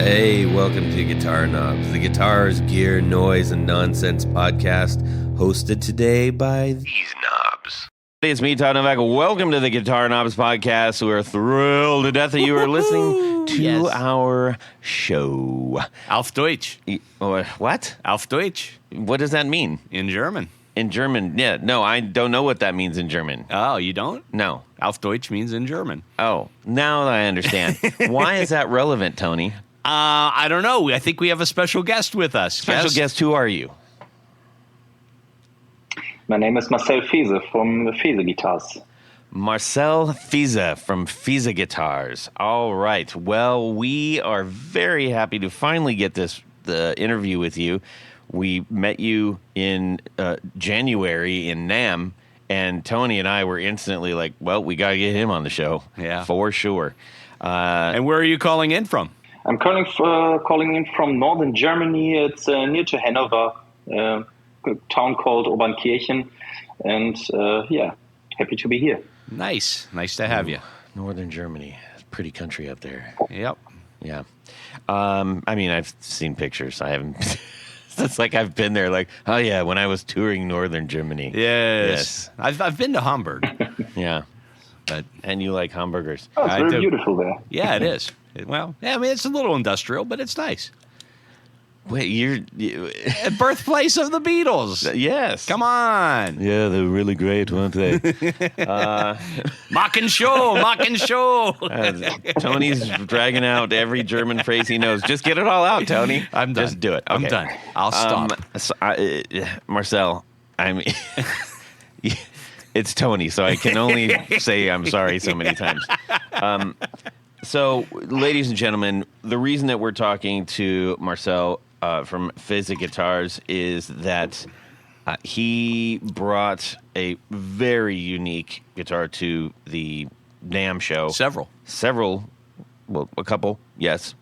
Hey, welcome to Guitar Knobs, the guitars, gear, noise, and nonsense podcast, hosted today by these knobs. Hey, it's me, Todd Novak. Welcome to the Guitar Knobs podcast. We're thrilled to death that you are listening to our show. Auf Deutsch. What? Auf Deutsch. What does that mean? In German. In German? Yeah, no, I don't know what that means in German. Oh, you don't? No. Auf Deutsch means in German. Oh, now that I understand. Why is that relevant, Tony? I don't know. I think we have a special guest with us. Special guest, who are you? My name is Marcel Fehse from Fehse Guitars. Marcel Fehse from Fehse Guitars. All right. Well, we are very happy to finally get the interview with you. We met you in January in NAMM, and Tony and I were instantly like, well, we got to get him on the show. Yeah. For sure. And where are you calling in from? I'm calling in from northern Germany. It's near to Hanover, a town called Obernkirchen. And happy to be here. Nice. Nice to have you. Northern Germany. It's a pretty country up there. Yep. Yeah. I mean, I've seen pictures. I haven't... It's like I've been there, like, oh, yeah, when I was touring northern Germany. Yes. I've been to Hamburg. Yeah. And you like hamburgers. Oh, it's very beautiful there. Yeah, it is. Well, yeah, I mean, it's a little industrial, but it's nice. Wait, you're Birthplace of the Beatles. Yes. Come on. Yeah, they're really great, weren't they? Mock and show. Tony's dragging out every German phrase he knows. Just get it all out, Tony. I'm done. Just do it. Okay. I'm done. I'll stop. Marcel, I mean, it's Tony, so I can only say I'm sorry so many times. So, ladies and gentlemen, the reason that we're talking to Marcel from Fehse Guitars is that he brought a very unique guitar to the NAMM show. Several, well, a couple, yes.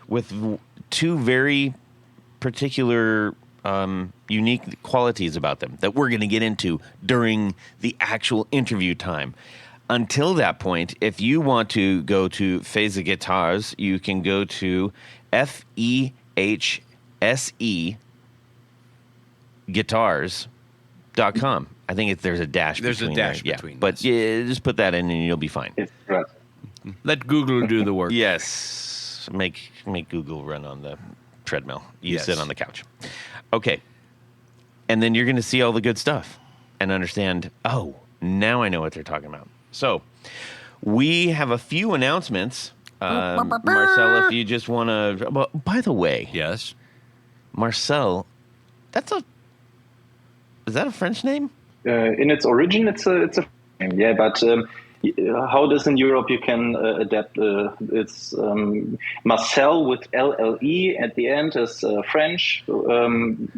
With two very particular unique qualities about them that we're going to get into during the actual interview time. Until that point, if you want to go to Fehse Guitars, you can go to FEHSE guitars.com. I think there's a dash between There's a dash between. Yeah. But just put that in and you'll be fine. Right. Let Google do the work. Yes. Make Google run on the treadmill. You Yes. sit on the couch. Okay. And then you're going to see all the good stuff and understand, oh, now I know what they're talking about. So, we have a few announcements. Marcel, if you just want to... Well, by the way... Yes. Marcel, is that a French name? In its origin, it's a name, yeah, but how it is in Europe, you can adapt. It's Marcel with LLE at the end is French. I'm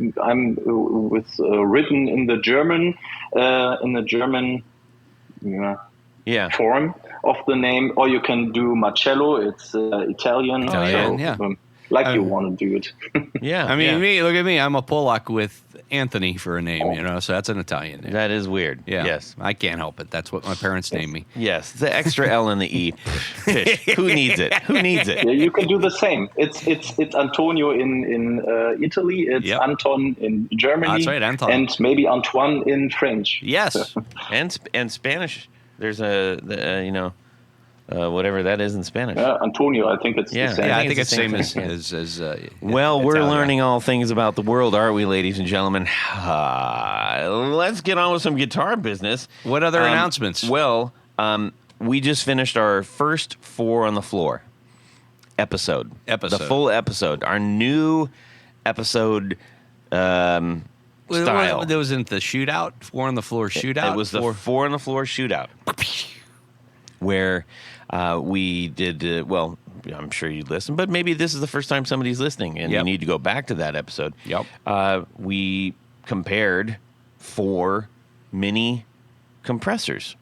with written in the German form of the name, or you can do Marcello. It's Italian. You want to do it. Yeah. I mean, look at me. I'm a Polak with Anthony for a name, so that's an Italian name. That is weird. Yeah. Yes. I can't help it. That's what my parents named me. Yes. The extra L and the E. Who needs it? Yeah, you can do the same. It's Antonio in Italy. It's Anton in Germany. That's right, Anton. And maybe Antoine in French. Yes. And Spanish. There's whatever that is in Spanish. Antonio, I think it's the same. Yeah, I think it's the same as well, we're Italian. learning all things about the world, aren't we, ladies and gentlemen? Let's get on with some guitar business. What other announcements? Well, we just finished our first 4 on the Floor episode. The full episode. Our new episode style. There wasn't the shootout, 4 on the Floor shootout? It was the 4 on the Floor shootout. Where we did, well, I'm sure you listened, but maybe this is the first time somebody's listening, and you need to go back to that episode. Yep. We compared 4 mini compressors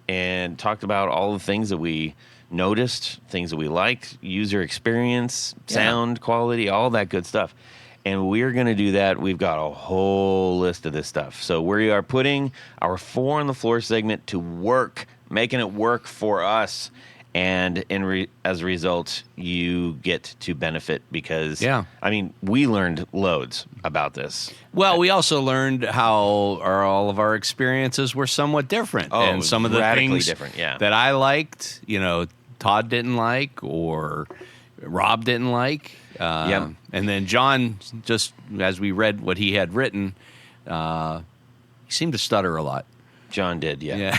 and talked about all the things that we noticed, things that we liked, user experience, sound quality, all that good stuff. And we're going to do that. We've got a whole list of this stuff. So we are putting our 4 on the Floor segment to work, making it work for us. And as a result, you get to benefit because, Yeah. I mean, we learned loads about this. Well, we also learned how all of our experiences were somewhat different. Oh, and some of the radically things different, yeah. that I liked, Todd didn't like or Rob didn't like. Yep. And then John, just as we read what he had written, he seemed to stutter a lot. John did, yeah.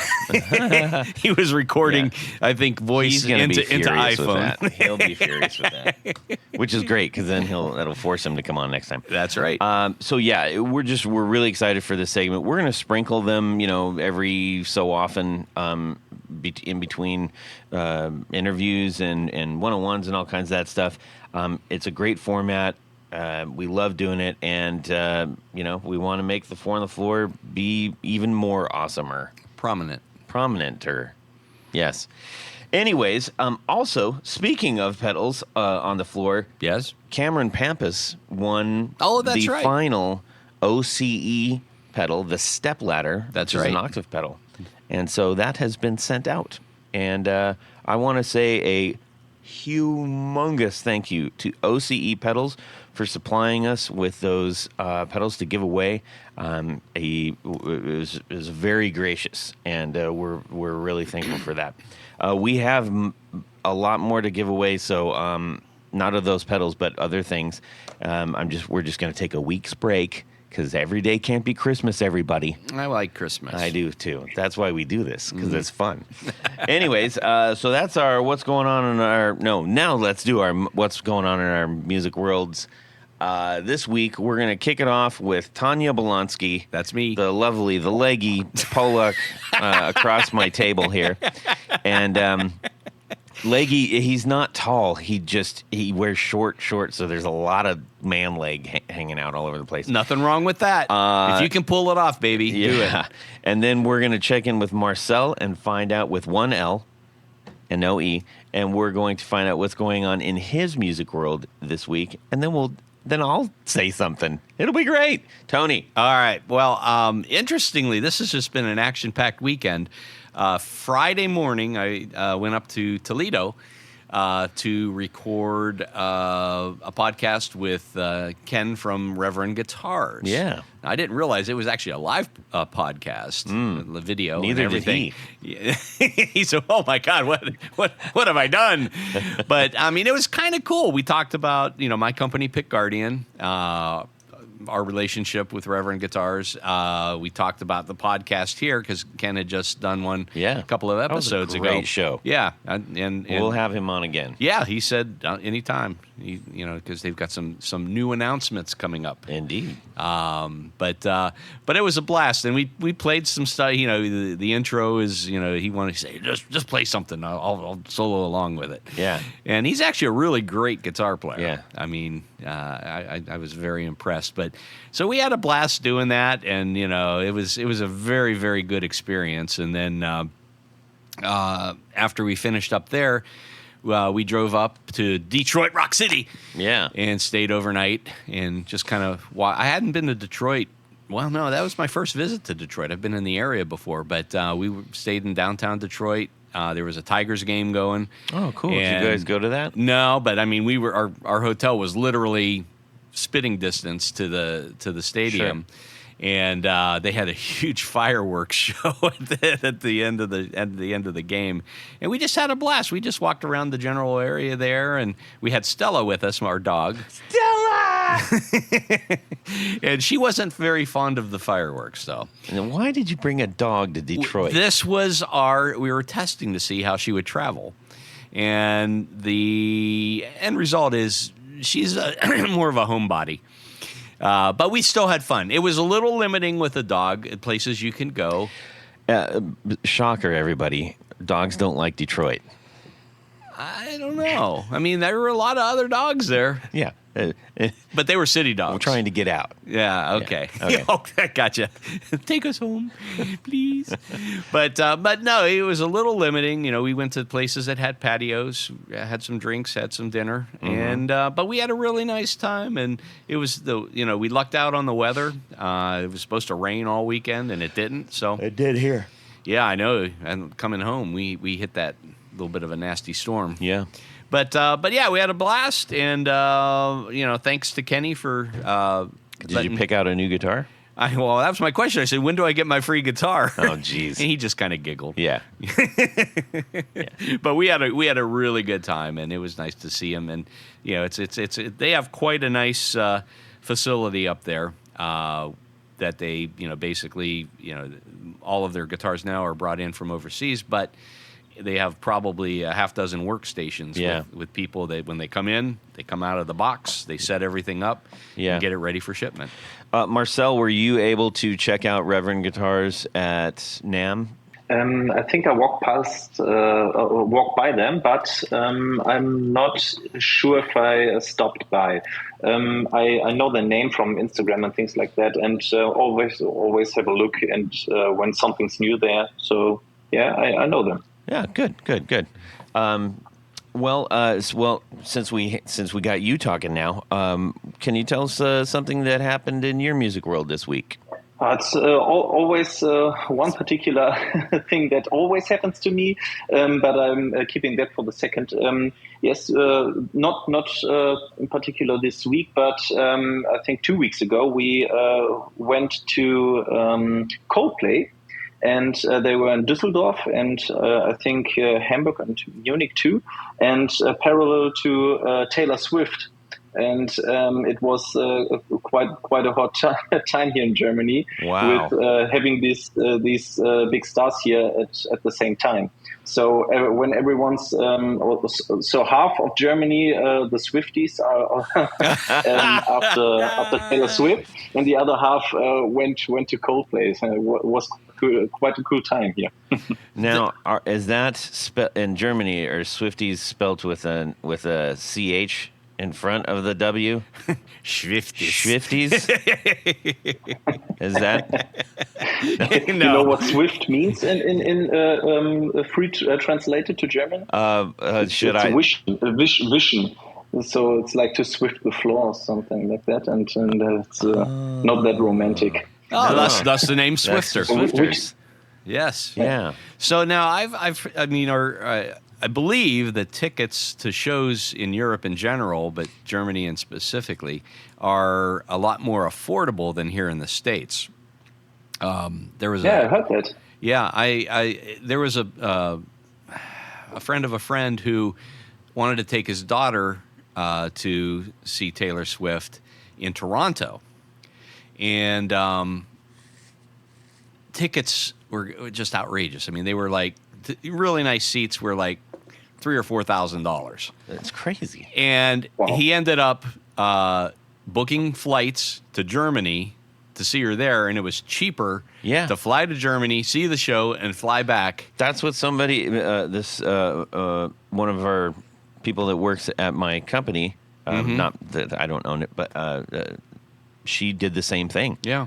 Yeah. He was recording, I think, voice He's going to be into furious with iPhone. that. He'll be furious with that, which is great because then that'll force him to come on next time. That's right. So yeah, we're really excited for this segment. We're going to sprinkle them, every so often in between interviews and one-on-ones and all kinds of that stuff. It's a great format. We love doing it, and we want to make the Four on the Floor be even more awesomer, prominenter. Yes. Anyways, also speaking of pedals on the floor, yes, Cameron Pampas won that's the right. final OCE pedal, the step ladder. That's which is right. an octave pedal, and so that has been sent out. And I want to say a humongous thank you to OCE Pedals for supplying us with those pedals to give away. It was very gracious, and we're really thankful for that. We have a lot more to give away, so not of those pedals, but other things. We're just going to take a week's break because every day can't be Christmas, everybody. I like Christmas. I do too. That's why we do this, because it's fun. Anyways, so that's our what's going on in our. No, now let's do our what's going on in our music worlds. This week we're going to kick it off with Tanya Bolonsky. That's me. The lovely, the leggy Polak across my table here, and. Leggy, he's not tall. He wears short shorts, so there's a lot of man leg hanging out all over the place. Nothing wrong with that. If you can pull it off, baby, do it. And then we're going to check in with Marcel and find out with one L and no E, and we're going to find out what's going on in his music world this week, and then I'll say something. It'll be great. Tony. All right. Well, interestingly, this has just been an action-packed weekend. Friday morning, I went up to Toledo to record a podcast with Ken from Reverb Guitars. Yeah. I didn't realize it was actually a live podcast, the video. Neither and everything. did he. He said, "Oh my God, what have I done?" But I mean, it was kind of cool. We talked about my company, Pick Guardian. Our relationship with Reverb Guitars. We talked about the podcast here because Ken had just done one a couple of episodes ago. Great show. Yeah. And we'll have him on again. Yeah, he said anytime, because they've got some new announcements coming up. Indeed. But it was a blast, and we played some stuff. The intro is he wanted to say just play something. I'll solo along with it. Yeah. And he's actually a really great guitar player. Yeah. I mean, I was very impressed. But so we had a blast doing that, and it was a very, very good experience. And then after we finished up there, we drove up to Detroit Rock City. Yeah. And stayed overnight and just kind of. I hadn't been to Detroit. Well, no, that was my first visit to Detroit. I've been in the area before, but we stayed in downtown Detroit. There was a Tigers game going. Oh, cool. Did you guys go to that? No, but I mean, our hotel was literally spitting distance to the stadium. Sure. And they had a huge fireworks show at the end of the game, and we just had a blast. We just walked around the general area there, and we had Stella with us, our dog. Stella, and she wasn't very fond of the fireworks, though. And then why did you bring a dog to Detroit? This was we were testing to see how she would travel, and the end result is she's more of a homebody. But we still had fun. It was a little limiting with a dog at places you can go. Shocker, everybody. Dogs don't like Detroit. I don't know. I mean, there were a lot of other dogs there. Yeah. But they were city dogs. We're trying to get out. Yeah, okay. Yeah, okay. Gotcha. Take us home, please. But no, it was a little limiting. We went to places that had patios, had some drinks, had some dinner, and but we had a really nice time. And it was we lucked out on the weather. It was supposed to rain all weekend, and it didn't. So it did here. Yeah, I know. And coming home, we hit that little bit of a nasty storm. Yeah. But yeah, we had a blast, and thanks to Kenny for. Did you pick out a new guitar? Well, that was my question. I said, when do I get my free guitar? Oh, jeez. And he just kind of giggled. Yeah. But we had a really good time, and it was nice to see him. And they have quite a nice facility up there that they basically all of their guitars now are brought in from overseas, but they have probably a half dozen workstations with people that when they come in, they come out of the box, they set everything up, and get it ready for shipment. Marcel, were you able to check out Reverend Guitars at NAMM? I think I walked by them, but I'm not sure if I stopped by. I know the name from Instagram and things like that, and always have a look and when something's new there. So yeah, I know them. Yeah, good. Since we got you talking now, can you tell us something that happened in your music world this week? It's always one particular thing that always happens to me, but I'm keeping that for the second. Not in particular this week, but I think 2 weeks ago we went to Coldplay. And they were in Düsseldorf and I think Hamburg and Munich too, and parallel to Taylor Swift. And it was quite a hot time here in Germany. Wow. With having these big stars here at the same time. So when everyone's so half of Germany, the Swifties are after Taylor Swift, and the other half went to Coldplay. So it was quite a cool time here. Now, is that in Germany? Are Swifties spelled with a CH in front of the W? Swifties. Is that? No. You know what Swift means in free translated to German? Vision. So it's like to swift the floor or something like that, and it's not that romantic. Oh, that's the name Swifter. Swifters. Yes. Yeah. So now I believe that tickets to shows in Europe in general, but Germany and specifically, are a lot more affordable than here in the States. I heard that. Yeah, there was a friend of a friend who wanted to take his daughter to see Taylor Swift in Toronto. And tickets were just outrageous. I mean, they were like really nice seats were like $3,000 or $4,000. That's crazy. And he ended up booking flights to Germany to see her there, and it was cheaper to fly to Germany, see the show, and fly back. That's what somebody one of our people that works at my company. Not that I don't own it, but. She did the same thing. Yeah.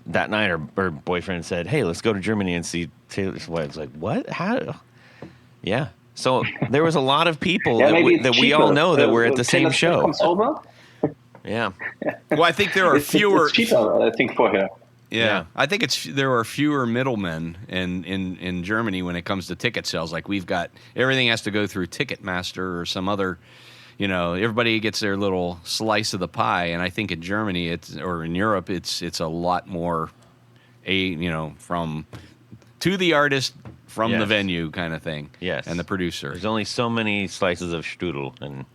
That night, her boyfriend said, "Hey, let's go to Germany and see Taylor Swift." I was like, "What? How?" Yeah. So there was a lot of people that we all know that were at the same show. Comes over? Yeah. Well, I think there are fewer. It's cheaper, I think, for her. Yeah. I think there are fewer middlemen in Germany when it comes to ticket sales. Like we've got everything has to go through Ticketmaster or some other. Everybody gets their little slice of the pie, and I think in Germany or in Europe, it's a lot more, from to the artist, from the venue kind of thing. Yes, and the producer. There's only so many slices of strudel in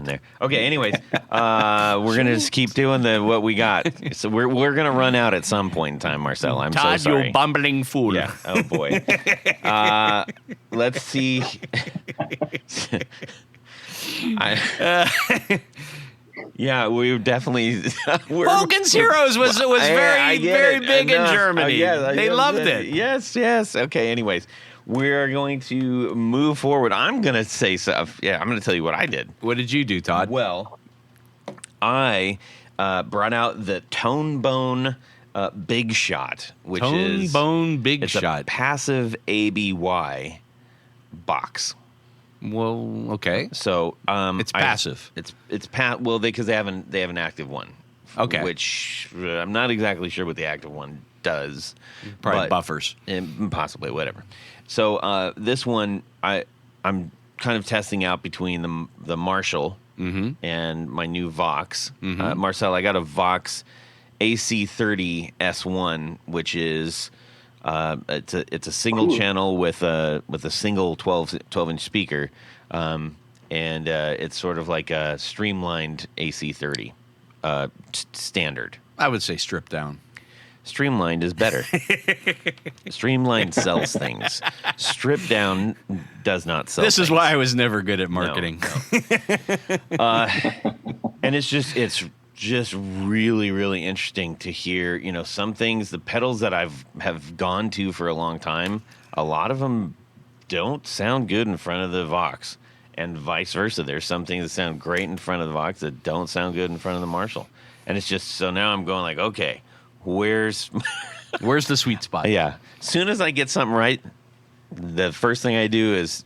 there. Okay, anyways, we're gonna just keep doing what we got. So we're gonna run out at some point in time, Marcel. I'm Todd, so sorry. you bumbling fool. Yeah. Oh boy. Let's see. Yeah, we definitely. Hogan's Heroes was very big in Germany. They loved it. Yes. Okay. Anyways, we're going to move forward. I'm going to say stuff. Yeah, I'm going to tell you what I did. What did you do, Todd? Well, I brought out the Tone Bone Big Shot, which Tone Bone Big it's Shot, a passive ABY box. Well, okay. So it's passive. It's because they have an active one. Okay. Which I'm not exactly sure what the active one does. Probably buffers. Possibly, whatever. So this one, I'm kind of testing out between the Marshall and my new Vox. Marcel, I got a Vox AC30 S1, which is it's a single channel with a single 12-inch speaker, and it's sort of like a streamlined AC30 standard. I would say stripped down. Streamlined is better. Streamlined sells things. Stripped down does not sell This things. is why I was never good at marketing. No. And it's just really, really interesting to hear, you know, some things, the pedals that have gone to for a long time, a lot of them don't sound good in front of the Vox, and vice versa. There's some things that sound great in front of the Vox that don't sound good in front of the Marshall. And it's just, so now I'm going like, okay, where's the sweet spot? Yeah. As soon as I get something right, the first thing I do is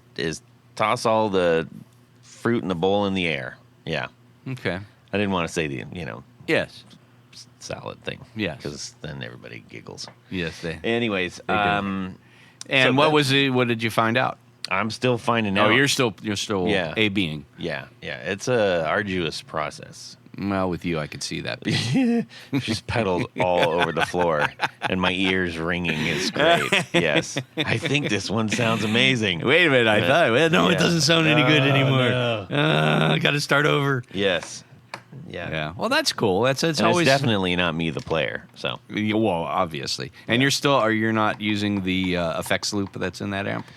toss all the fruit in the bowl in the air. Yeah. Okay. I didn't want to say the, Yes. salad thing. Yes. Because then everybody giggles. Yes. Anyways, and so what did you find out? I'm still finding out. Oh, you're still Yeah. A-Bing. Yeah. It's a arduous process. Well, with you, I could see that. She's pedaled all over the floor, and my ears ringing is great. Yes. I think this one sounds amazing. Wait a minute. I thought, well, no, Yeah. it doesn't sound any good anymore. No. I got to start over. Yes. Yeah. Yeah. Well, that's cool. It's And always it's definitely not me, the player. So Well, obviously. And you're not using the effects loop that's in that amp?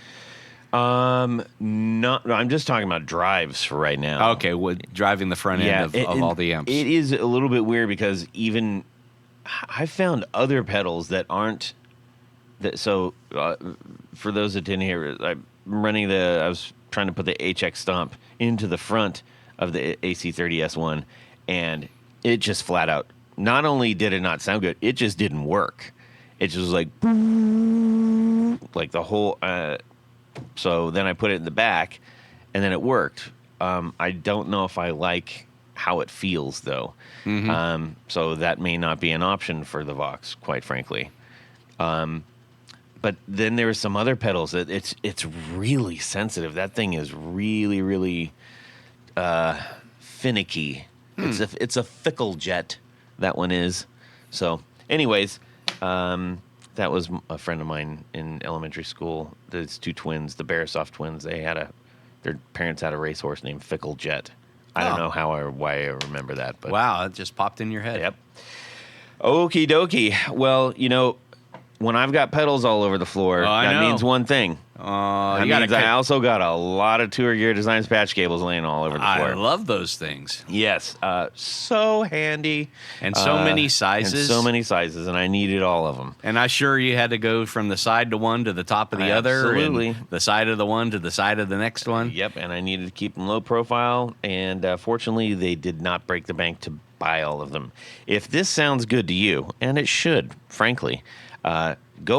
no, I'm just talking about drives for right now. Okay, driving the front end of all the amps. It is a little bit weird because even I found other pedals that aren't that. So for those that didn't hear, I was trying to put the HX stomp into the front of the AC30S1, and it just flat out. Not only did it not sound good, it just didn't work. It just was like the whole. So then I put it in the back, and then it worked. I don't know if I like how it feels, though. So that may not be an option for the Vox, quite frankly. But then there are some other pedals that it's really sensitive. That thing is really, really finicky. It's a fickle jet. That one is. So, anyways. That was a friend of mine in elementary school. There's two twins, the Barasoff twins. Their parents had a racehorse named Fickle Jet. I don't know why I remember that. But wow, it just popped in your head. Yep. Okie dokie. Well, when I've got pedals all over the floor, that means one thing. That means I also got a lot of Tour Gear Designs patch cables laying all over the floor. I love those things. Yes. So handy. And so many sizes. And I needed all of them. And I'm sure you had to go from the side to one to the top of the other. Absolutely. And the side of the one to the side of the next one. Yep, and I needed to keep them low profile, and fortunately, they did not break the bank to buy all of them. If this sounds good to you, and it should, frankly, go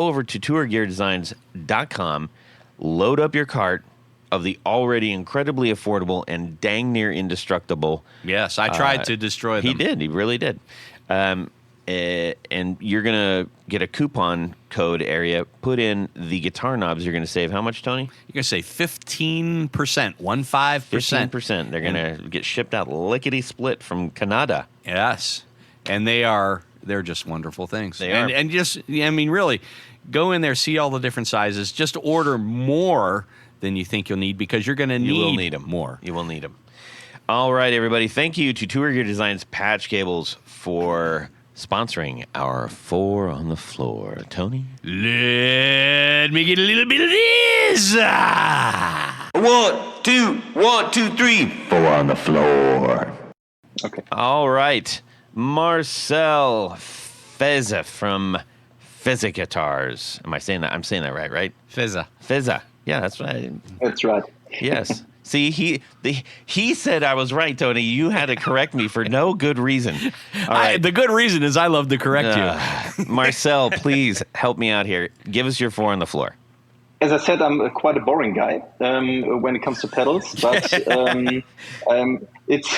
over to tourgeardesigns.com, load up your cart of the already incredibly affordable and dang near indestructible. Yes, I tried to destroy them. He did. He really did. And you're going to get a coupon code area. Put in the guitar knobs. You're going to save how much, Tony? You're going to save 15%, 15%. 15%. They're going to get shipped out lickety-split from Canada. Yes. And they're just wonderful things. They are. And just, really, go in there, see all the different sizes. Just order more than you think you'll need because you're going to need them more. You will need them. All right, everybody. Thank you to Tour Gear Designs Patch Cables for sponsoring our 4 on the floor. Tony? Let me get a little bit of this. 1, 2, 3. 4 on the floor. Okay. All right. Marcel Fehse from Fehse Guitars. Am I saying that? I'm saying that right? Fehse. Fehse. Yeah, that's right. That's right. Yes. See, he said I was right, Tony. You had to correct me for no good reason. All right. The good reason is I love to correct you. Marcel, please help me out here. Give us your 4 on the floor. as I said, I'm quite a boring guy when it comes to pedals, but it's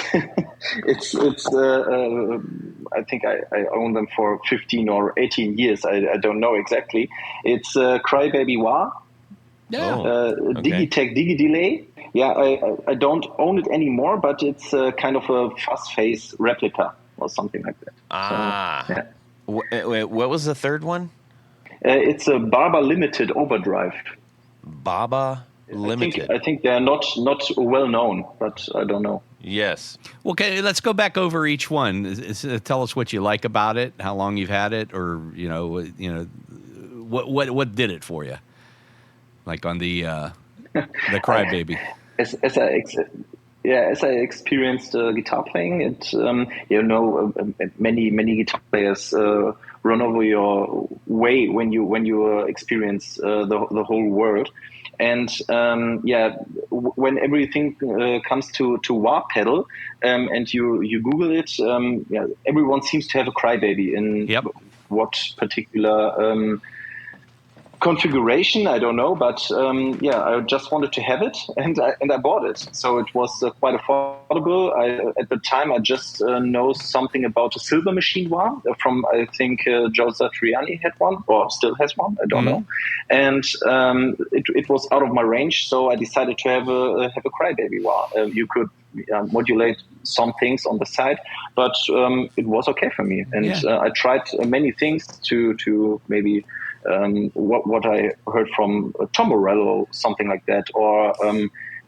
I think I own them for 15 or 18 years. I don't know exactly. It's Crybaby Wah, Digitech Digi Delay. Yeah, I don't own it anymore, but it's kind of a fuzz face replica or something like that. Ah. So, yeah. Wait, what was the third one? It's a Barber Limited overdrive. Baba Limited. I think they're not well known, but I don't know. Yes. Well, okay, let's go back over each one. Tell us what you like about it, how long you've had it, or what did it for you? Like on the Crybaby. As I experienced guitar playing, it many guitar players run over your way when you experience the whole world, and when everything comes to wah pedal, and you Google it, everyone seems to have a Crybaby in what particular configuration, I don't know, but I just wanted to have it, and I bought it. So it was quite affordable. At the time, I just know something about a Silver Machine one from, I think, Joe Satriani had one, or still has one, I don't know. And it was out of my range, so I decided to have a Crybaby one. You could modulate some things on the side, but it was okay for me. And I tried many things to maybe what I heard from Tom Morello, something like that, or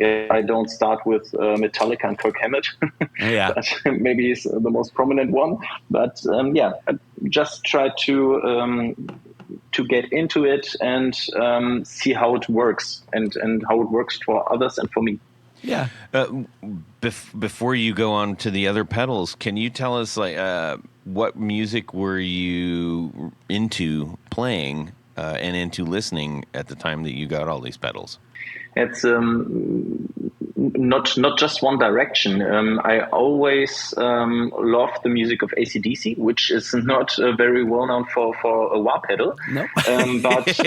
I don't start with Metallica and Kirk Hammett. That maybe is the most prominent one. But I just try to get into it and see how it works and how it works for others and for me. Yeah. Before you go on to the other pedals, can you tell us what music were you into playing and into listening at the time that you got all these pedals? It's not just one direction. I always loved the music of AC/DC, which is not very well known for a wah pedal. Nope. But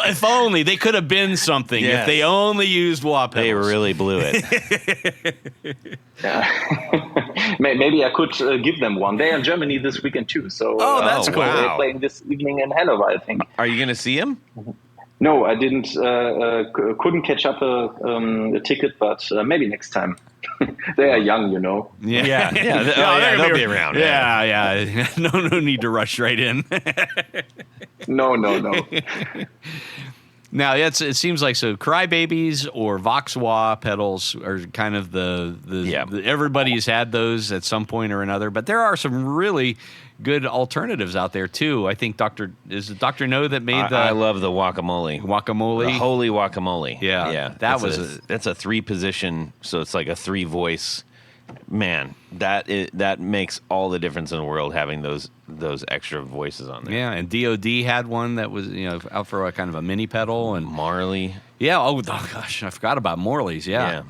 if only they could have been something. If they only used wah pedals. They really blew it. Maybe I could give them one. They're in Germany this weekend too. So that's cool. They're playing this evening in Hanover, I think. Are you going to see them? No, I didn't. Couldn't catch up a ticket, but maybe next time. They are young, you know. Yeah. They'll be around. Yeah. No need to rush right in. No. Now, it seems like Crybabies or Vox Wah pedals are kind of the everybody's had those at some point or another, but there are some really good alternatives out there too. I think Dr. No that made I love the guacamole. The holy guacamole. Yeah. That's a 3-position, so it's like a 3-voice. Man, that makes all the difference in the world, having those extra voices on there. Yeah, and DOD had one that was out for a kind of a mini pedal, and Marley. Yeah. Oh gosh, I forgot about Morley's. Yeah.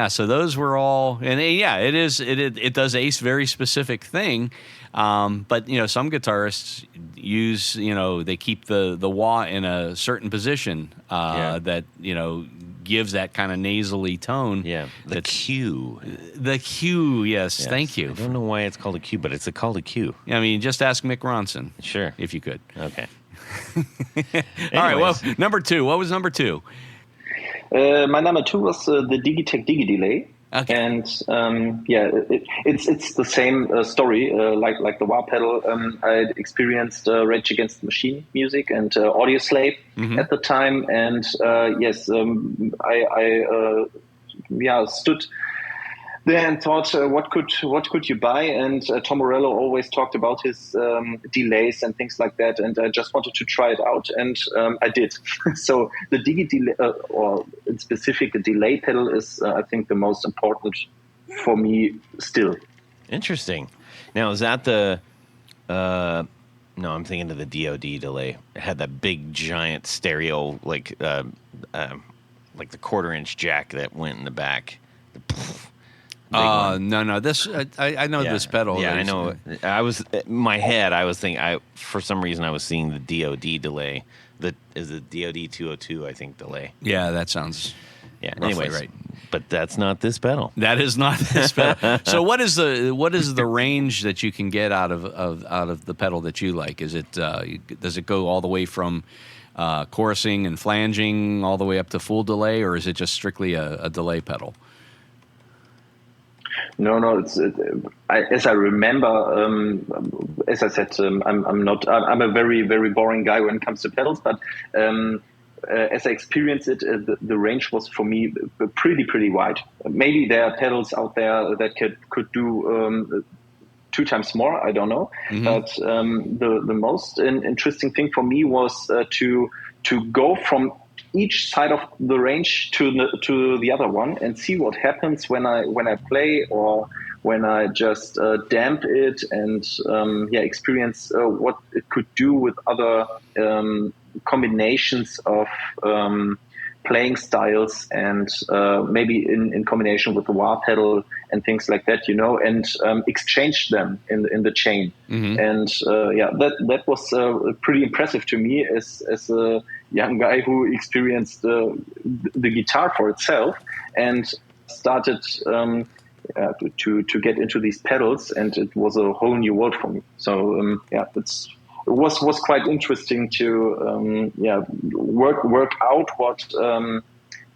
So those were all, and it does a very specific thing. But some guitarists use they keep the wah in a certain position that gives that kind of nasally tone. Yeah, the Q. The Q, yes. Thank you. I don't know why it's called a Q, but it's called a Q. I mean, just ask Mick Ronson. Sure. If you could. Okay. All right, well, number 2. What was number 2? My number 2 was the Digitech Digi Delay. Okay. And it's the same story like the wah pedal. I experienced Rage Against the Machine music and Audio Slave at the time, and I stood there and thought, what could you buy? And Tom Morello always talked about his delays and things like that, and I just wanted to try it out, and I did. So the Digi delay, or in specific, a delay pedal is, I think, the most important for me still. Interesting. Now, is that the? No, I'm thinking of the DOD delay. It had that big giant stereo, like the 1/4-inch jack that went in the back. one. No. This I know this pedal. Yeah, I know. I was my head. I was thinking. For some reason I was seeing the DoD delay. That is the DoD 202. I think delay. Yeah, that sounds. Yeah. Roughly Anyways, right. But that's not this pedal. That is not this pedal. So what is the range that you can get out of the pedal that you like? Is it does it go all the way from chorusing and flanging all the way up to full delay, or is it just strictly a delay pedal? No. As I remember, as I said, I'm a very, very boring guy when it comes to pedals. But as I experienced it, the range was for me pretty wide. Maybe there are pedals out there that could do 2 times more. I don't know. Mm-hmm. But the most interesting thing for me was to go from each side of the range to the other one and see what happens when I play, or when I just damp it and experience what it could do with other combinations of playing styles, and maybe in combination with the wah pedal and things like that, and exchange them in the chain. Mm-hmm. And that was pretty impressive to me as a young guy who experienced the guitar for itself and started to get into these pedals, and it was a whole new world for me. So it was quite interesting to work out what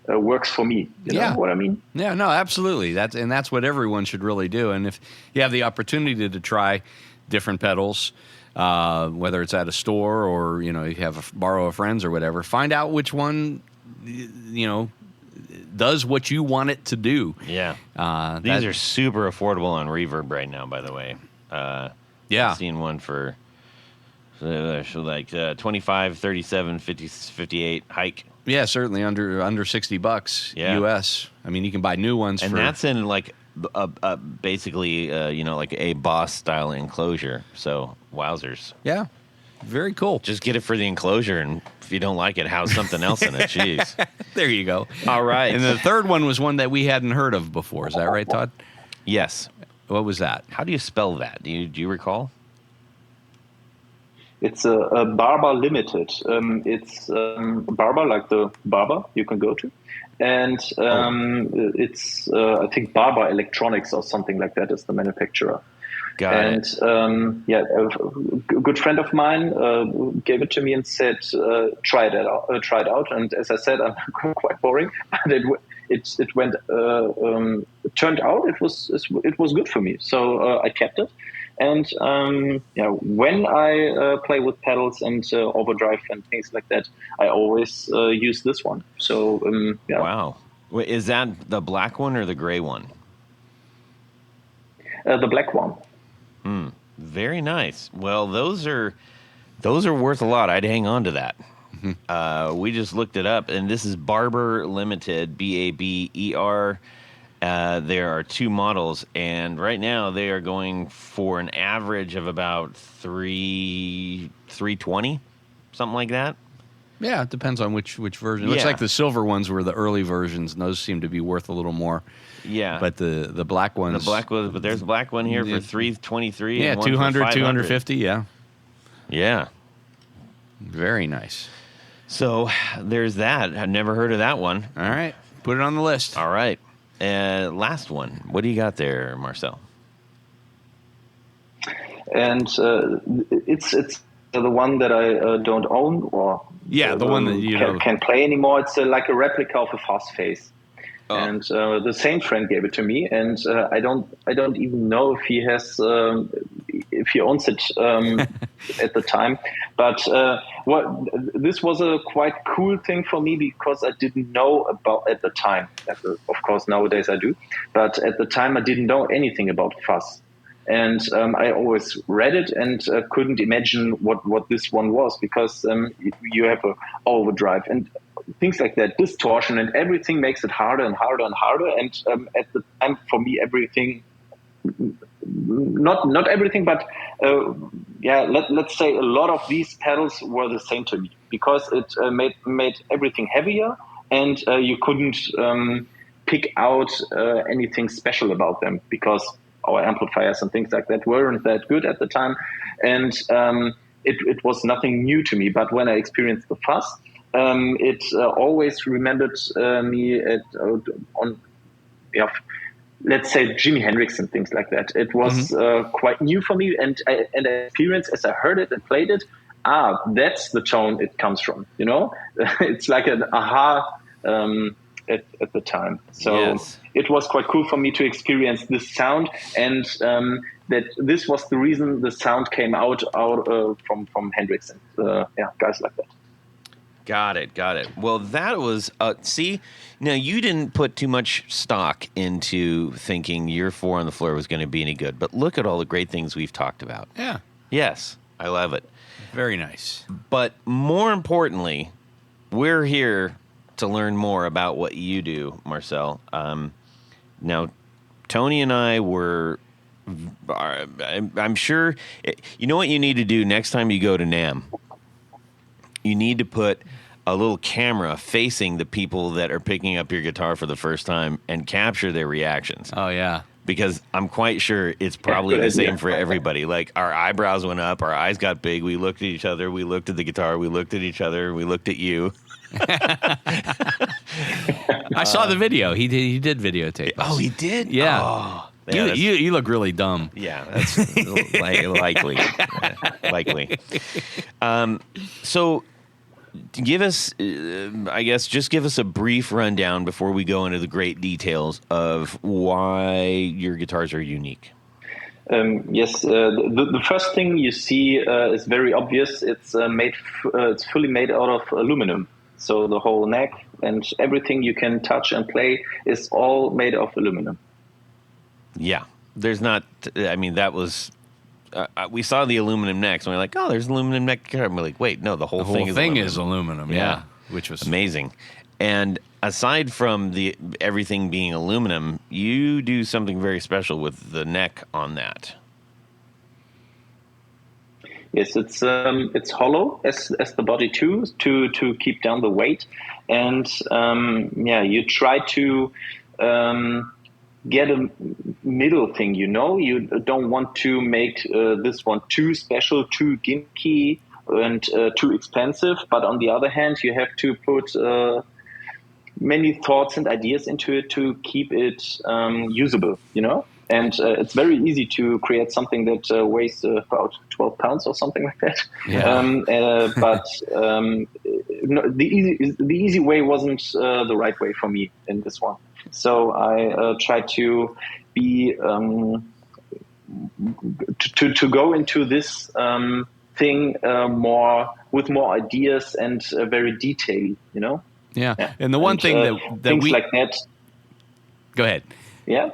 works for me. You know what I mean? Yeah, no, absolutely. That's what everyone should really do. And if you have the opportunity to try different pedals, whether it's at a store or you have borrow a friend's or whatever, find out which one does what you want it to do. Yeah, these are super affordable on Reverb right now. By the way, I've seen one for. So like 25, 37, 50, 58 hike. Yeah, certainly under $60 US. I mean, you can buy new ones, and that's in like basically like a Boss style enclosure. So wowzers. Yeah, very cool. Just get it for the enclosure, and if you don't like it, house something else in it. Jeez. There you go. All right. And the third one was one that we hadn't heard of before. Is that right, Todd? Yes. What was that? How do you spell that? Do you recall? It's a Barber Limited. It's Barber, like the barber you can go to. And it's, I think, Barber Electronics or something like that is the manufacturer. Got it. And a good friend of mine gave it to me and said, try it out. And as I said, I'm quite boring. But it went. It turned out it was good for me. So I kept it. And when I play with pedals and overdrive and things like that, I always use this one. So Wow. Wait, is that the black one or the gray one? The black one. Very nice. Well, those are worth a lot. I'd hang on to that. Mm-hmm. We just looked it up, and this is Barber Limited, BABER. There are 2 models, and right now they are going for an average of about $320, something like that. Yeah, it depends on which version. It looks like the silver ones were the early versions, and those seem to be worth a little more. Yeah, but the black ones, but there's a black one here for $323. Yeah, and 200, 250. Yeah, yeah, very nice. So there's that. I've never heard of that one. All right, put it on the list. All right. Last one. What do you got there, Marcel? And it's the one that I don't own, or the one that you can't play anymore. It's like a replica of a Fuzz Fehse. Oh. And the same friend gave it to me, and I don't even know if he has if he owns it at the time. But this was a quite cool thing for me, because I didn't know about at the time. Of course, nowadays I do, but at the time I didn't know anything about fuzz. And I always read it and couldn't imagine what this one was, because you have a overdrive and things like that, distortion, and everything makes it harder and harder and harder. And at the time, for me, everything, not everything, but let's say a lot of these pedals were the same to me, because it made everything heavier, and you couldn't pick out anything special about them because our amplifiers and things like that weren't that good at the time, and it was nothing new to me. But when I experienced the fuzz, it always remembered me on let's say Jimi Hendrix and things like that. It was quite new for me, and I experienced as I heard it and played it. That's the tone it comes from. It's like an aha at the time. So it was quite cool for me to experience this sound, and that this was the reason the sound came out from Hendrix and guys like that. Got it. Well, that was, see, now you didn't put too much stock into thinking your 4 on the Floor was going to be any good, but look at all the great things we've talked about. Yeah. Yes, I love it. Very nice. But more importantly, we're here to learn more about what you do, Marcel. Now, Tony and I I'm sure, you know what you need to do next time you go to NAMM? You need to put a little camera facing the people that are picking up your guitar for the first time and capture their reactions. Oh, yeah. Because I'm quite sure it's probably the same for everybody. Like, our eyebrows went up, our eyes got big, we looked at each other, we looked at the guitar, we looked at each other, we looked at you. I saw the video. He did videotape us. Oh, he did? Yeah. Oh, yeah, you look really dumb. Yeah, that's likely. Likely. So give us, I guess, just give us a brief rundown before we go into the great details of why your guitars are unique. Yes, the first thing you see is very obvious. It's it's fully made out of aluminum. So the whole neck and everything you can touch and play is all made of aluminum. Yeah, there's not. I mean, that was. We saw the aluminum necks, and we're like, "Oh, there's aluminum neck guitar." And we're like, "Wait, no, the whole thing is aluminum." Yeah, which was amazing. And aside from everything being aluminum, you do something very special with the neck on that. Yes, it's hollow as the body too to keep down the weight, and you try to get a middle thing. You don't want to make this one too special, too gimmicky, and too expensive. But on the other hand, you have to put many thoughts and ideas into it to keep it usable. And it's very easy to create something that weighs about 12 pounds or something like that. Yeah. But the easy way wasn't the right way for me in this one. So I tried to be to go into this thing with more ideas and very detailed. Yeah. And the one thing that things like that. Go ahead. Yeah.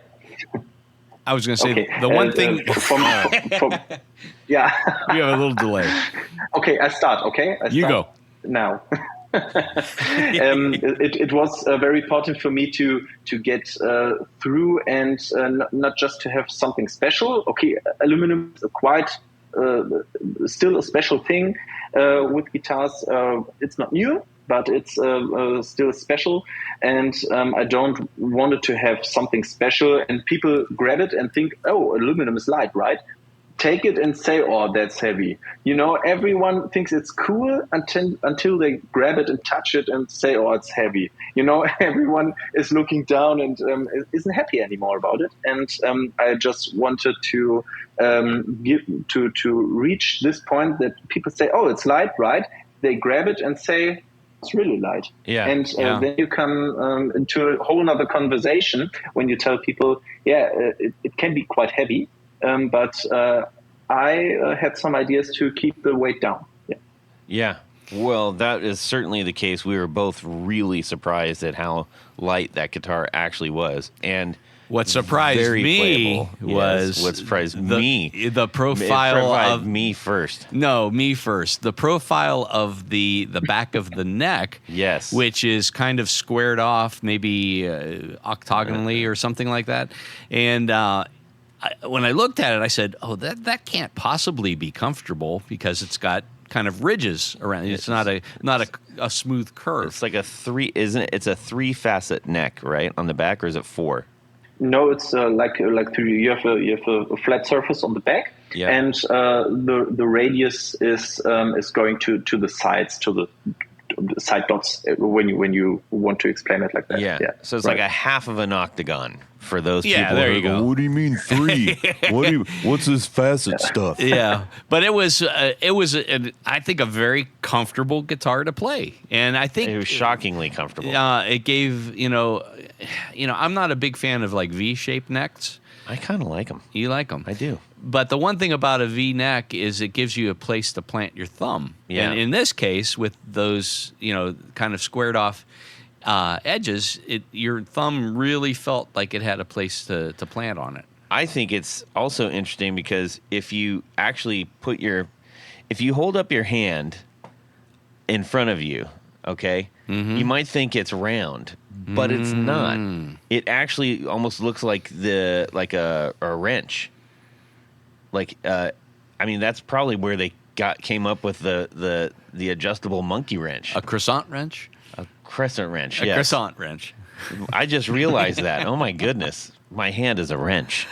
I was going to say the one thing. Yeah. You have a little delay. Okay, I start. You go now. It was very important for me to get through and not just to have something special. Okay, aluminum is quite still a special thing with guitars. It's not new, but it's still special. And I don't want it to have something special. And people grab it and think, oh, aluminum is light, right? Take it and say, oh, that's heavy. Everyone thinks it's cool until they grab it and touch it and say, oh, it's heavy. Everyone is looking down and isn't happy anymore about it. And I just wanted to reach this point that people say, oh, it's light, right? They grab it and say, it's really light. Yeah. And then you come into a whole other conversation when you tell people, it can be quite heavy. But I had some ideas to keep the weight down. Yeah. Well, that is certainly the case. We were both really surprised at how light that guitar actually was. And what surprised me was what surprised me. The profile of me first. No, me first. The profile of the back of the neck. Yes. Which is kind of squared off, maybe octagonally or something like that. And when I looked at it, I said, "Oh, that can't possibly be comfortable because it's got kind of ridges around it. It's not a smooth curve. It's like a three, isn't it? It's a 3-facet neck, right, on the back, or is it 4? No, it's like three. You have a flat surface on the back, Yeah. and the radius is going to the sides, to the side dots when you want to explain it like that. Yeah. So it's like a half of an octagon for those Yeah, people. there who you go, go. what do you mean 3? What's this facet stuff? Yeah, but it was I think a very comfortable guitar to play, and I think It was shockingly comfortable. it gave I'm not a big fan of like V-shaped necks. I kind of like them. You like them? I do. But the one thing about a V neck is it gives you a place to plant your thumb. Yeah. And in this case, with those kind of squared off edges, your thumb really felt like it had a place to plant on it. I think it's also interesting because if you actually if you hold up your hand in front of you, okay, you might think it's round, but it's not. It actually almost looks like a wrench. Like, I mean, that's probably where they came up with the adjustable monkey wrench, A croissant wrench? a crescent wrench. A Yes. croissant wrench. I just realized that. Oh my goodness, my hand is a wrench.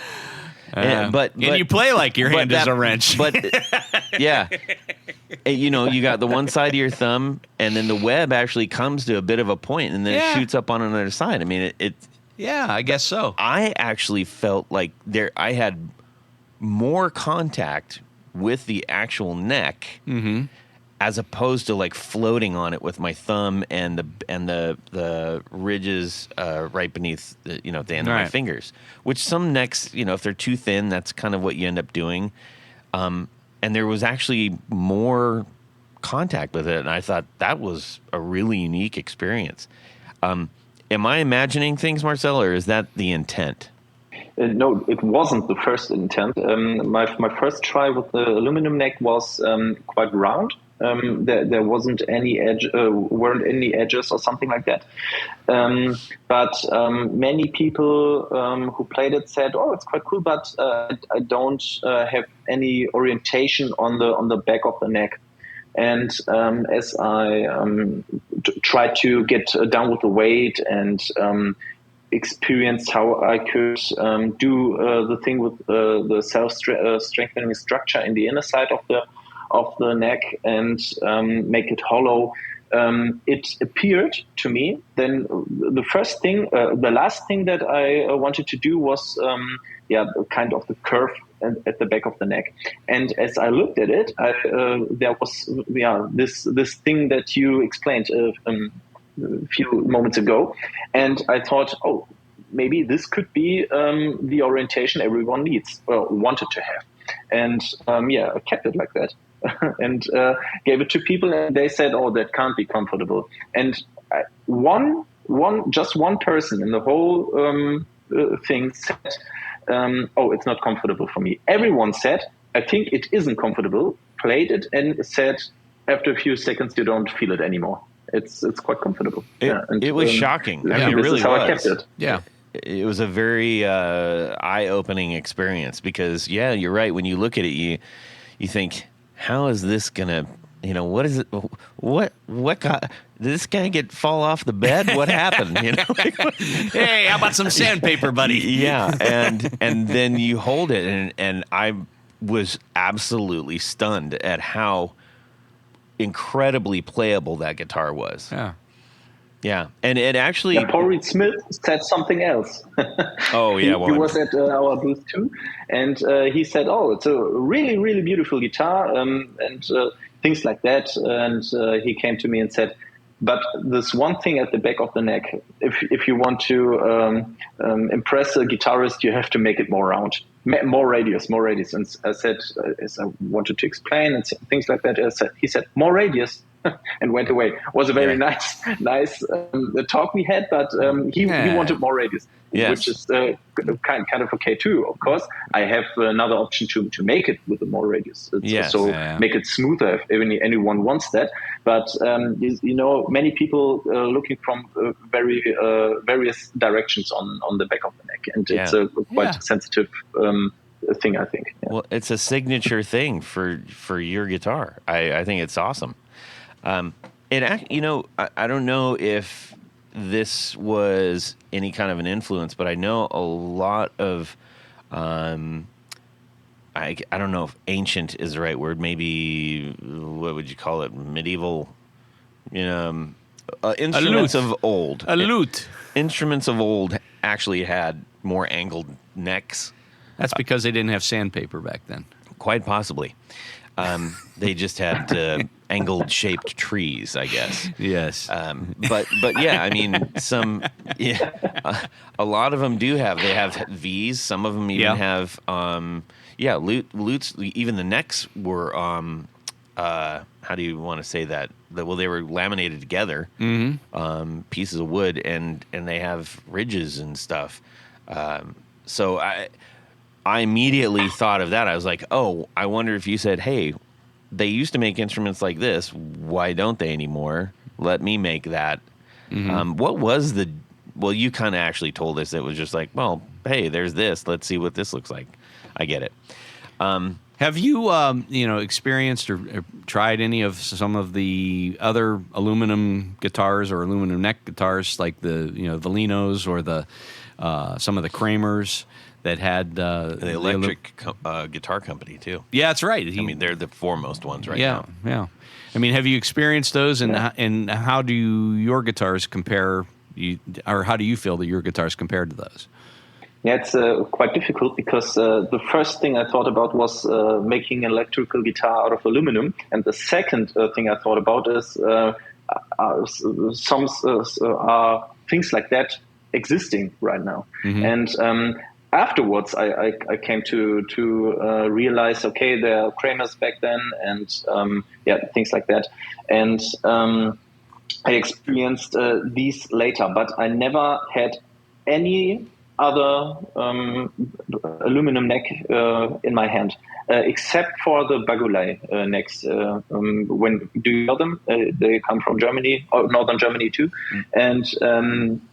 And you play like your hand is a wrench. But yeah, you got the one side of your thumb, and then the web actually comes to a bit of a point, and then it shoots up on another side. I mean, Yeah, I guess so. I actually felt like I had more contact with the actual neck, as opposed to like floating on it with my thumb and the ridges right beneath the end of my fingers. Which some necks, if they're too thin, that's kind of what you end up doing. And there was actually more contact with it, and I thought that was a really unique experience. Am I imagining things, Marcel, or is that the intent? No, it wasn't the first intent. My first try with the aluminum neck was quite round. There wasn't any weren't any edges or something like that. But many people who played it said, "Oh, it's quite cool," but I don't have any orientation on the back of the neck. And as I tried to get down with the weight and experienced how I could do the thing with the self-strengthening structure in the inner side of the neck and make it hollow, it appeared to me. Then the last thing that I wanted to do was kind of the curve at the back of the neck. And as I looked at it, there was this thing that you explained a few moments ago, and I thought, oh, maybe this could be the orientation everyone needs or wanted to have. And I kept it like that and gave it to people, and they said, oh, that can't be comfortable. And just one person in the whole thing said, oh, it's not comfortable for me. Everyone said, I think it isn't comfortable, played it, and said after a few seconds you don't feel it anymore. It's quite comfortable. It was shocking. I mean, it this really is how was. I kept it. Yeah. It was a very eye-opening experience because, yeah, you're right. When you look at it, you think, how is this gonna? What is it? What got? Did this guy fall off the bed? What happened? Hey, how about some sandpaper, buddy? Yeah, and then you hold it, and I was absolutely stunned at how incredibly playable that guitar was. Yeah. Yeah, and it actually... Paul Reed Smith said something else. Oh, yeah. He was at our booth too, and he said, oh, it's a really, really beautiful guitar, and things like that. And he came to me and said, but this one thing at the back of the neck, if you want to impress a guitarist, you have to make it more round, more radius. And I said, as I wanted to explain and things like that, he said, more radius. And went away. It was a very nice talk we had, but he wanted more radius, which is kind of okay too. Of course, I have another option to make it with a more radius. Make it smoother if anyone wants that. But many people looking from various directions on the back of the neck, and it's a quite sensitive thing, I think. Yeah. Well, it's a signature thing for your guitar. I think it's awesome. I don't know if this was any kind of an influence, but I know a lot of, I don't know if ancient is the right word. Maybe what would you call it? Medieval, instruments of old. A lute. Instruments of old actually had more angled necks. That's because they didn't have sandpaper back then. Quite possibly. They just had angled shaped trees, I guess. Yes. But yeah, I mean, a lot of them do have. They have V's. Some of them even have. Lutes. Even the necks were. How do you want to say that? Well, they were laminated together, pieces of wood, and they have ridges and stuff. So I immediately thought of that. I was like, oh, I wonder if you said, hey, they used to make instruments like this. Why don't they anymore? Let me make that. What was well, you kind of actually told us it was just like, well, hey, there's this. Let's see what this looks like. I get it. Have you, experienced or tried any of some of the other aluminum guitars or aluminum neck guitars, like the Valinos or the some of the Kramers that had the electric guitar company too? Yeah, that's right. They're the foremost ones right now. Yeah. I mean, have you experienced those, and how do your guitars compare? Or how do you feel that your guitars compared to those? Yeah, it's quite difficult because the first thing I thought about was making an electrical guitar out of aluminum, and the second thing I thought about is some things like that existing right now. And afterwards, I came to realize, okay, there are Kramers back then, and things like that, and I experienced these later, but I never had any other aluminum neck in my hand, except for the Bagulei necks. When do you know them? They come from Germany, or northern Germany too. And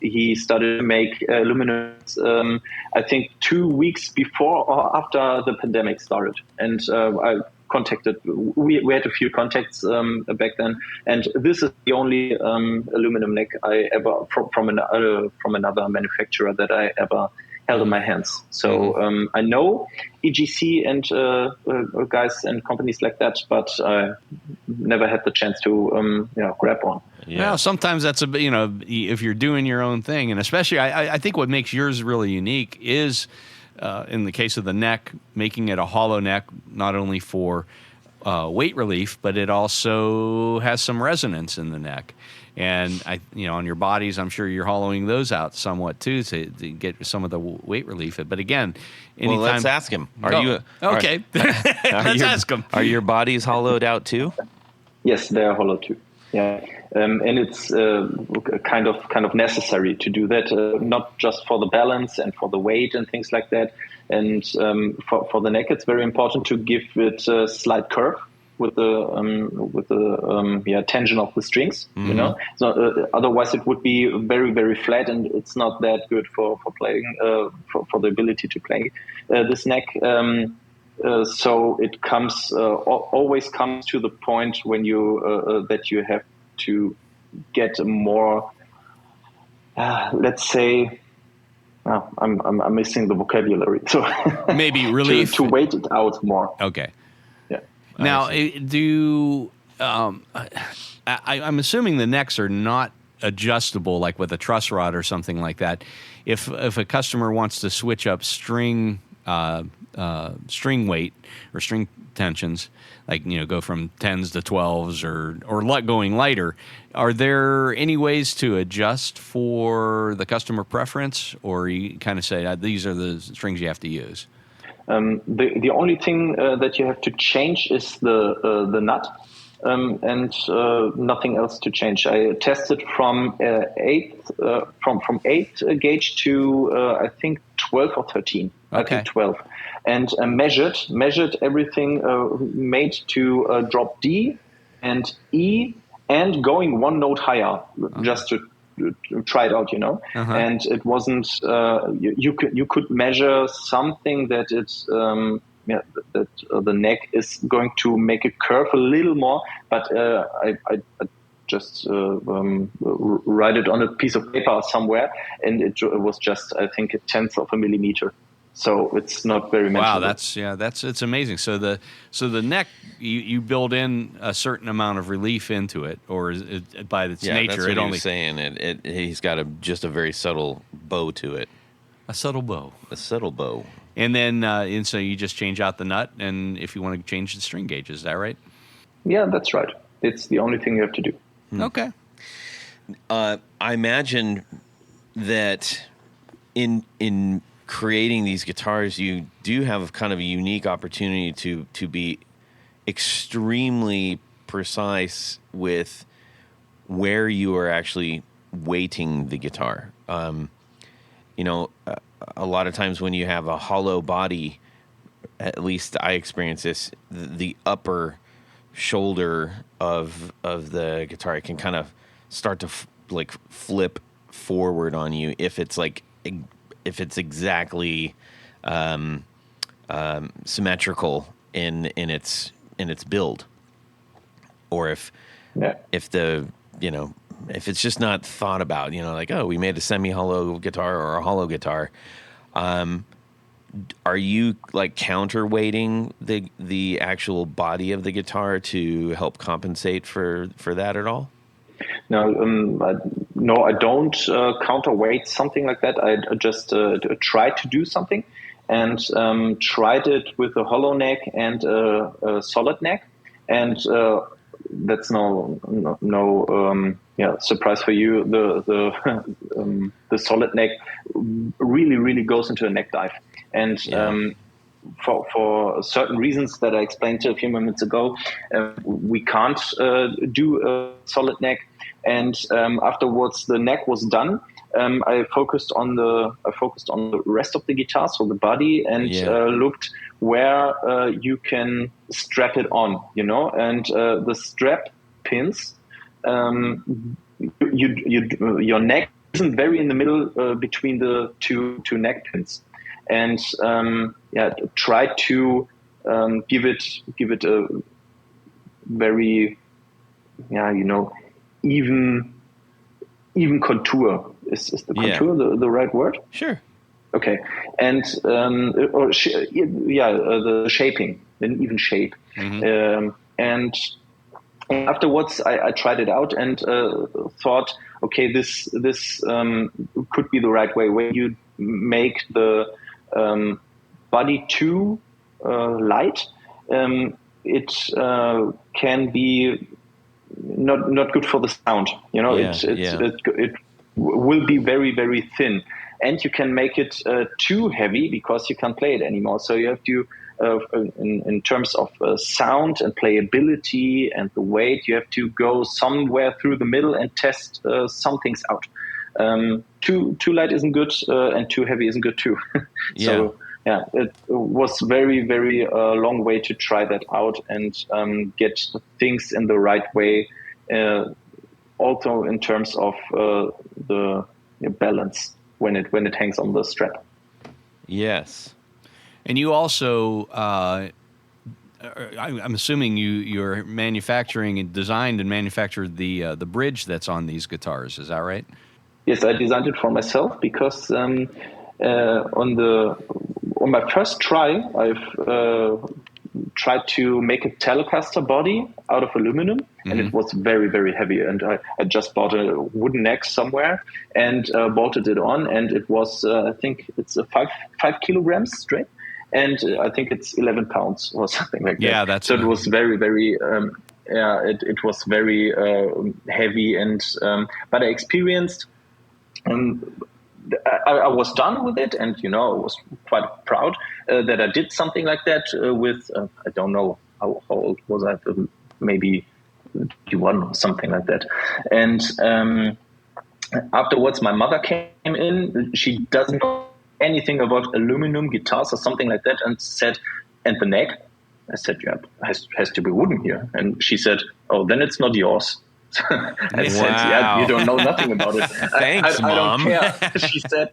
he started to make aluminum, I think 2 weeks before or after the pandemic started. And I contacted, we had a few contacts back then, and this is the only aluminum neck I ever from another manufacturer that I ever held in my hands. So I know EGC and guys and companies like that, but I never had the chance to grab one. Yeah. Well, sometimes that's if you're doing your own thing, and especially I think what makes yours really unique is. In the case of the neck, making it a hollow neck, not only for weight relief, but it also has some resonance in the neck. And on your bodies, I'm sure you're hollowing those out somewhat too to get some of the weight relief. But again, anytime. Well, let's ask him. Okay. Let's ask him. Are your bodies hollowed out too? Yes, they are hollow too. Yeah, and it's kind of necessary to do that, not just for the balance and for the weight and things like that. And for the neck, it's very important to give it a slight curve with the tension of the strings. So otherwise it would be very, very flat, and it's not that good for playing for the ability to play this neck. So it comes always comes to the point when you that you have to get a more, let's say, I'm missing the vocabulary. So maybe relief to wait it out more. Okay. Yeah. Now, I'm assuming the necks are not adjustable, like with a truss rod or something like that. If a customer wants to switch up string weight or string tensions, like go from 10s to 12s or going lighter, are there any ways to adjust for the customer preference, or you kind of say these are the strings you have to use? The only thing that you have to change is the nut, and nothing else to change. I tested from 8 gauge to I think 12 or 13. Okay. I think 12, and measured everything, made to drop D and E and going one note higher, just to try it out, you know. And it wasn't. You could measure something that that the neck is going to make a curve a little more, but I just write it on a piece of paper somewhere, and it was just, I think, 1/10 of a millimeter. So it's not very measurable. Wow, it's amazing. So the neck, you build in a certain amount of relief into it, or is it, by its nature, that's what it he only was saying. He's got just a very subtle bow to it. A subtle bow. A subtle bow. And then and so you just change out the nut, and if you want to change the string gauge, is that right? Yeah, that's right. It's the only thing you have to do. Okay. I imagine that in creating these guitars, you do have kind of a unique opportunity to be extremely precise with where you are actually weighting the guitar. A lot of times when you have a hollow body, at least I experience this, the upper shoulder of the guitar can kind of start to flip forward on you if it's exactly symmetrical in its build, or if it's just not thought about, we made a semi-hollow guitar or a hollow guitar. Are you counterweighting the actual body of the guitar to help compensate for that at all? No, I don't counterweight something like that. I just tried to do something, and tried it with a hollow neck and a solid neck, and that's no surprise for you. The solid neck really goes into a neck dive, and for certain reasons that I explained a few minutes ago, we can't do a solid neck. And afterwards, the neck was done. I focused on the rest of the guitar, so the body, and looked where you can strap it on, and the strap pins. Your neck isn't very in the middle between the two neck pins, and try to give it a very even contour. Is the contour the right word? Sure. Okay, and the shaping, an even shape. And afterwards, I tried it out and thought, okay, this could be the right way. When you make the body too light, it can be not good for the sound. It will be very, very thin, and you can make it too heavy because you can't play it anymore. So you have to, in terms of sound and playability and the weight, you have to go somewhere through the middle and test some things out. Too light isn't good, and too heavy isn't good too. So it was very, very long way to try that out and get things in the right way. Also in terms of the balance when it hangs on the strap. Yes. And you also, I'm assuming you're manufacturing and designed and manufactured the bridge that's on these guitars. Is that right? Yes, I designed it for myself because on my first try, I've tried to make a Telecaster body out of aluminum, and it was very, very heavy. And I just bought a wooden neck somewhere and bolted it on, and it was I think it's a 5 kilograms straight, and I think it's 11 pounds or something like that. Yeah, that's so. It was very, very it was very heavy, and but I experienced. I was done with it, and I was quite proud that I did something like that with I don't know how old was I, maybe 21 or something like that. And afterwards, my mother came in. She doesn't know anything about aluminum guitars or something like that, and said, "And the neck?" I said, "Yeah, has to be wooden here." And she said, "Oh, then it's not yours." I said, yeah, you don't know nothing about it. Thanks, I don't Mom. care. She said,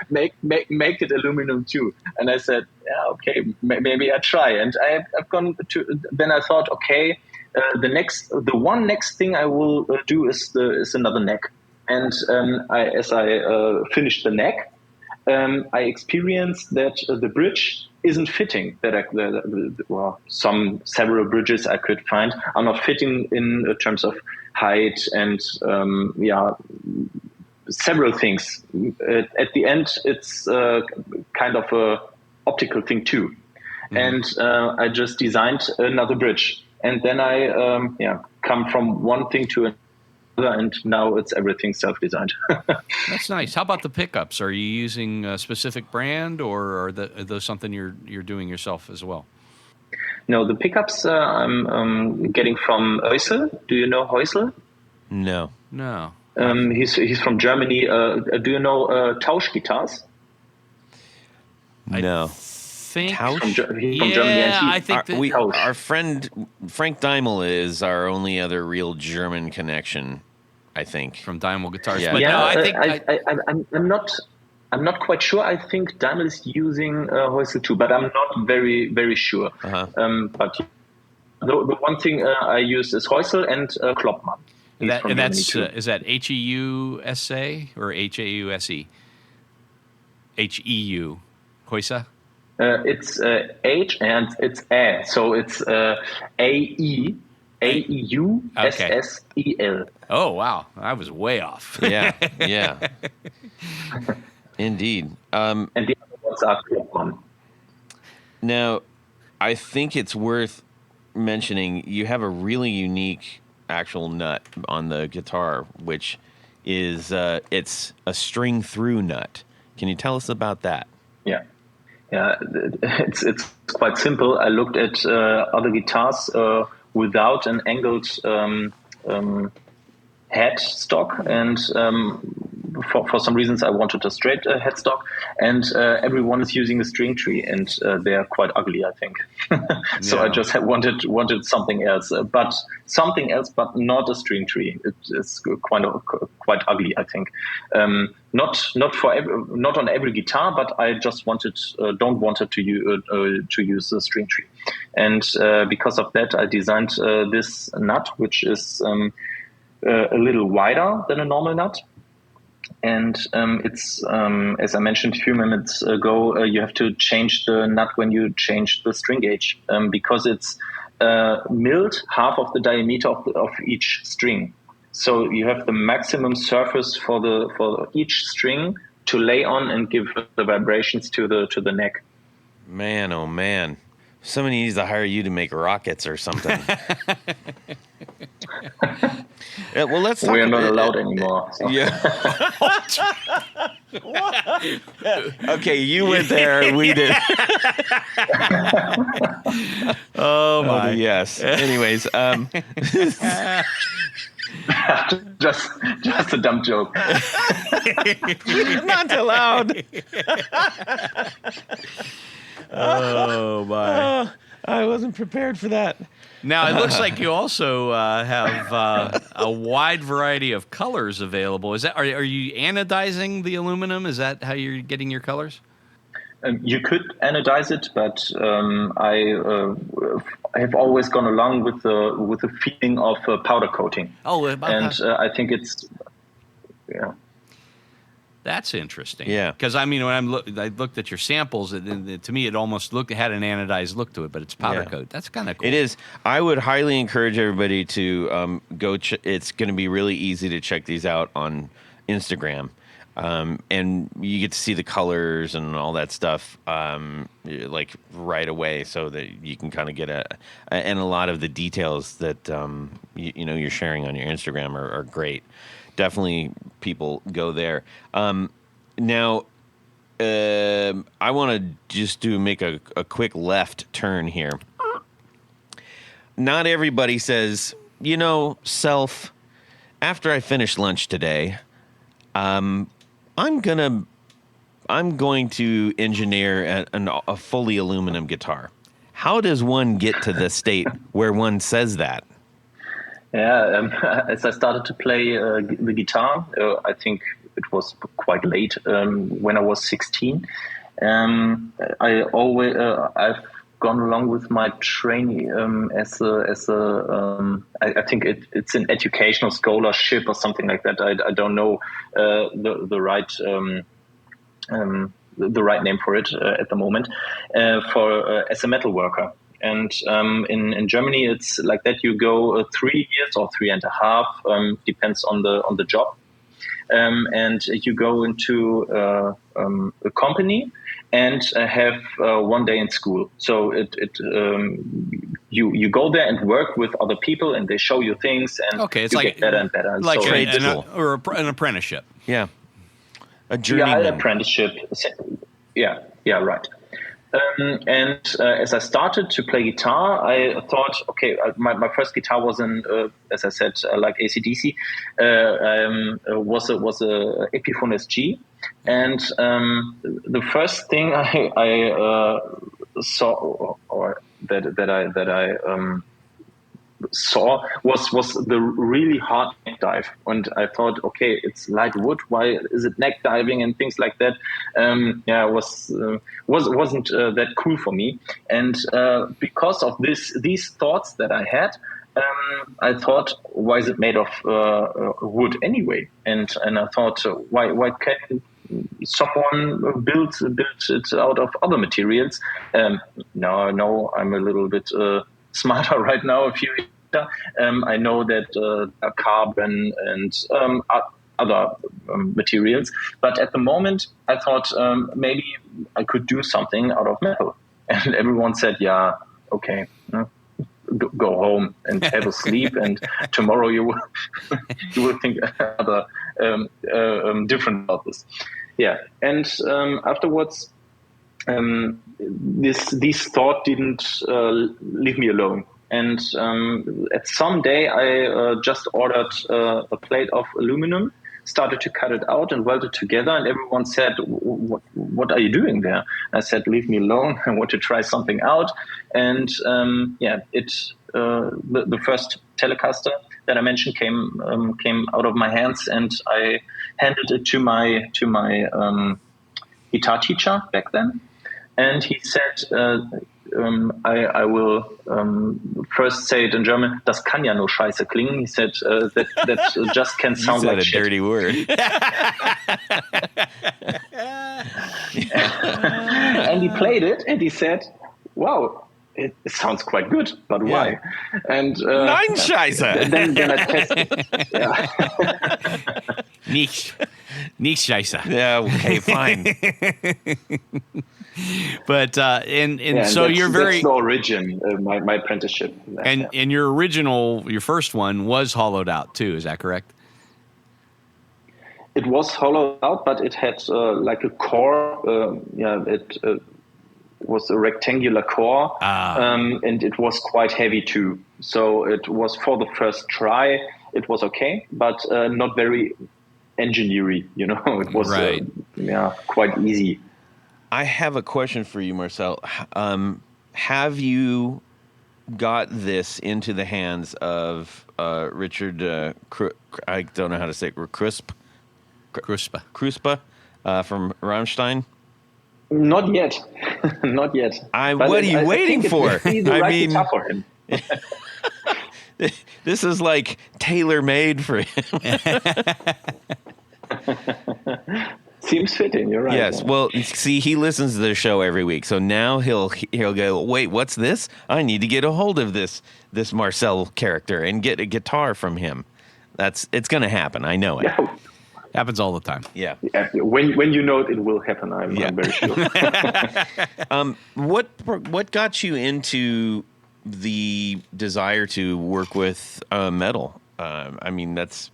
make it aluminum too. And I said, yeah, okay, maybe I try. And I've gone to. Then I thought, okay, the one next thing I will do is another neck. And as I finished the neck, I experienced that the bridge isn't fitting. Several bridges I could find are not fitting in terms of height and several things. At the end, it's kind of a optical thing too. And I just designed another bridge, and then I come from one thing to another. And now it's everything self-designed. That's nice. How about the pickups? Are you using a specific brand, or are those something you're doing yourself as well? No, the pickups I'm getting from Fehse. Do you know Fehse? No. He's from Germany. Do you know Tausch Guitars? No. Think From Germany. I think our friend Frank Daimel is our only other real German connection, I think. From Daimel Guitars. Yeah. But no, I think I'm not quite sure. I think Daimel is using Fehse too, but I'm not very, very sure. But the one thing I use is Fehse and Kloppmann. Is that Heusa or Hause? Heu, Fehse. It's H and it's A, so it's AEUSSEL. Oh wow, I was way off. Yeah. Indeed. And the other ones are Kloppmann. Now, I think it's worth mentioning you have a really unique actual nut on the guitar, which is it's a string through nut. Can you tell us about that? Yeah, it's quite simple. I looked at other guitars without an angled headstock, and for some reasons I wanted a straight headstock, and everyone is using a string tree, and they are quite ugly, I think. So I just wanted something else, but not a string tree. It's quite ugly, I think. Not on every guitar, but I just don't want it to use a string tree, and because of that, I designed this nut, which is a little wider than a normal nut. And it's as I mentioned a few minutes ago, you have to change the nut when you change the string gauge, because it's milled half of the diameter of each string. So you have the maximum surface for each string to lay on and give the vibrations to the neck. Man, oh man. Somebody needs to hire you to make rockets or something. Well, let's talk. We are not allowed anymore. So. Yeah. Okay, you went there. We did. Oh my. Yes. Anyways, just a dumb joke. not allowed. Oh my. I wasn't prepared for that. Now, it looks like you also have a wide variety of colors available. Are you anodizing the aluminum? Is that how you're getting your colors? You could anodize it, but I have always gone along with the feeling of powder coating. Oh, I think it's That's interesting. Yeah. Because I mean, when I looked at your samples, to me it almost had an anodized look to it, but it's powder coat. That's kind of cool. It is. I would highly encourage everybody to go. It's going to be really easy to check these out on Instagram, and you get to see the colors and all that stuff like right away, so that you can kind of get and a lot of the details that you're sharing on your Instagram are great. Definitely people go there. Now, I want to just make a quick left turn here. Not everybody says, Self, after I finish lunch today, I'm going to engineer a fully aluminum guitar. How does one get to the state where one says that? Yeah, as I started to play the guitar, I think it was quite late when I was 16. I've gone along with my training I think it's an educational scholarship or something like that. I don't know the right name for it at the moment for as a metal worker. And in Germany, it's like that. You go 3 years or 3.5, depends on the job, and you go into a company and have 1 day in school. So you go there and work with other people, and they show you things, and it's you like, get better and better. And like so an apprenticeship. Yeah. A journeyman. an apprenticeship. Yeah, right. And as I started to play guitar, I thought, okay, my first guitar was as I said, like AC/DC, was a Epiphone SG, and the first thing I saw, or that I saw was the really hard neck dive, and I thought, okay, it's light wood, why is it neck diving and things like that? Wasn't that cool for me, and because of these thoughts that I had, I thought, why is it made of wood anyway? And I thought, why can't someone build it out of other materials? No, I'm a little bit smarter right now. A few years later, I know that carbon and other materials, but at the moment, I thought maybe I could do something out of metal, and everyone said, "Yeah, okay." Go home and have a sleep, and tomorrow you will think other different about this. Yeah, and afterwards, this thought didn't leave me alone. And at some day, I just ordered a plate of aluminum, started to cut it out and weld it together, and everyone said, what are you doing there? I said, leave me alone, I want to try something out. And the first Telecaster that I mentioned came out of my hands, and I handed it to my guitar teacher back then, and he said, I will first say it in German. Das kann ja nur scheiße klingen. He said that just can sound like shit. You said a dirty word. And he played it, and he said, "Wow, it sounds quite good, but why?" And Nein, scheiße. Then I tested. Yeah. Nicht scheiße. Yeah. Okay. Fine. But so you're very that's the origin of my apprenticeship. And your first one was hollowed out too. Is that correct? It was hollowed out, but it had like a core. It was a rectangular core, and it was quite heavy too. So it was, for the first try, it was okay, but not very engineering. It was quite easy. I have a question for you, Marcel. Have you got this into the hands of Richard? I don't know how to say it. Kruspa from Rammstein. Not yet. Not yet. What are you waiting for? Guitar for him. This is like tailor-made for him. Seems fitting. You're right. Yes. Well, see, he listens to the show every week, so now he'll go, wait, what's this? I need to get a hold of this Marcel character and get a guitar from him. It's going to happen. I know it. Yeah. Happens all the time. Yeah. When you know it will happen. I'm very sure. What got you into the desire to work with metal? I mean, it's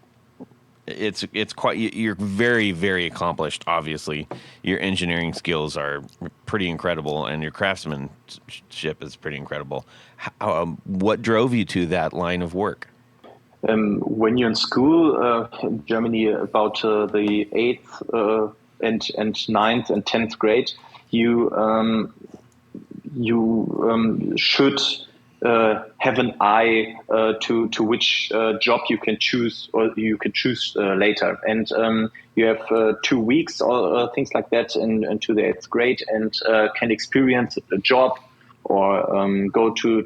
quite. You're very, very accomplished. Obviously, your engineering skills are pretty incredible, and your craftsmanship is pretty incredible. What drove you to that line of work? When you're in school in Germany, about the 8th and 9th and 10th grade, you should have an eye to which job you can choose or you can choose later. And you have 2 weeks or things like that into the 8th grade, and can experience a job or go to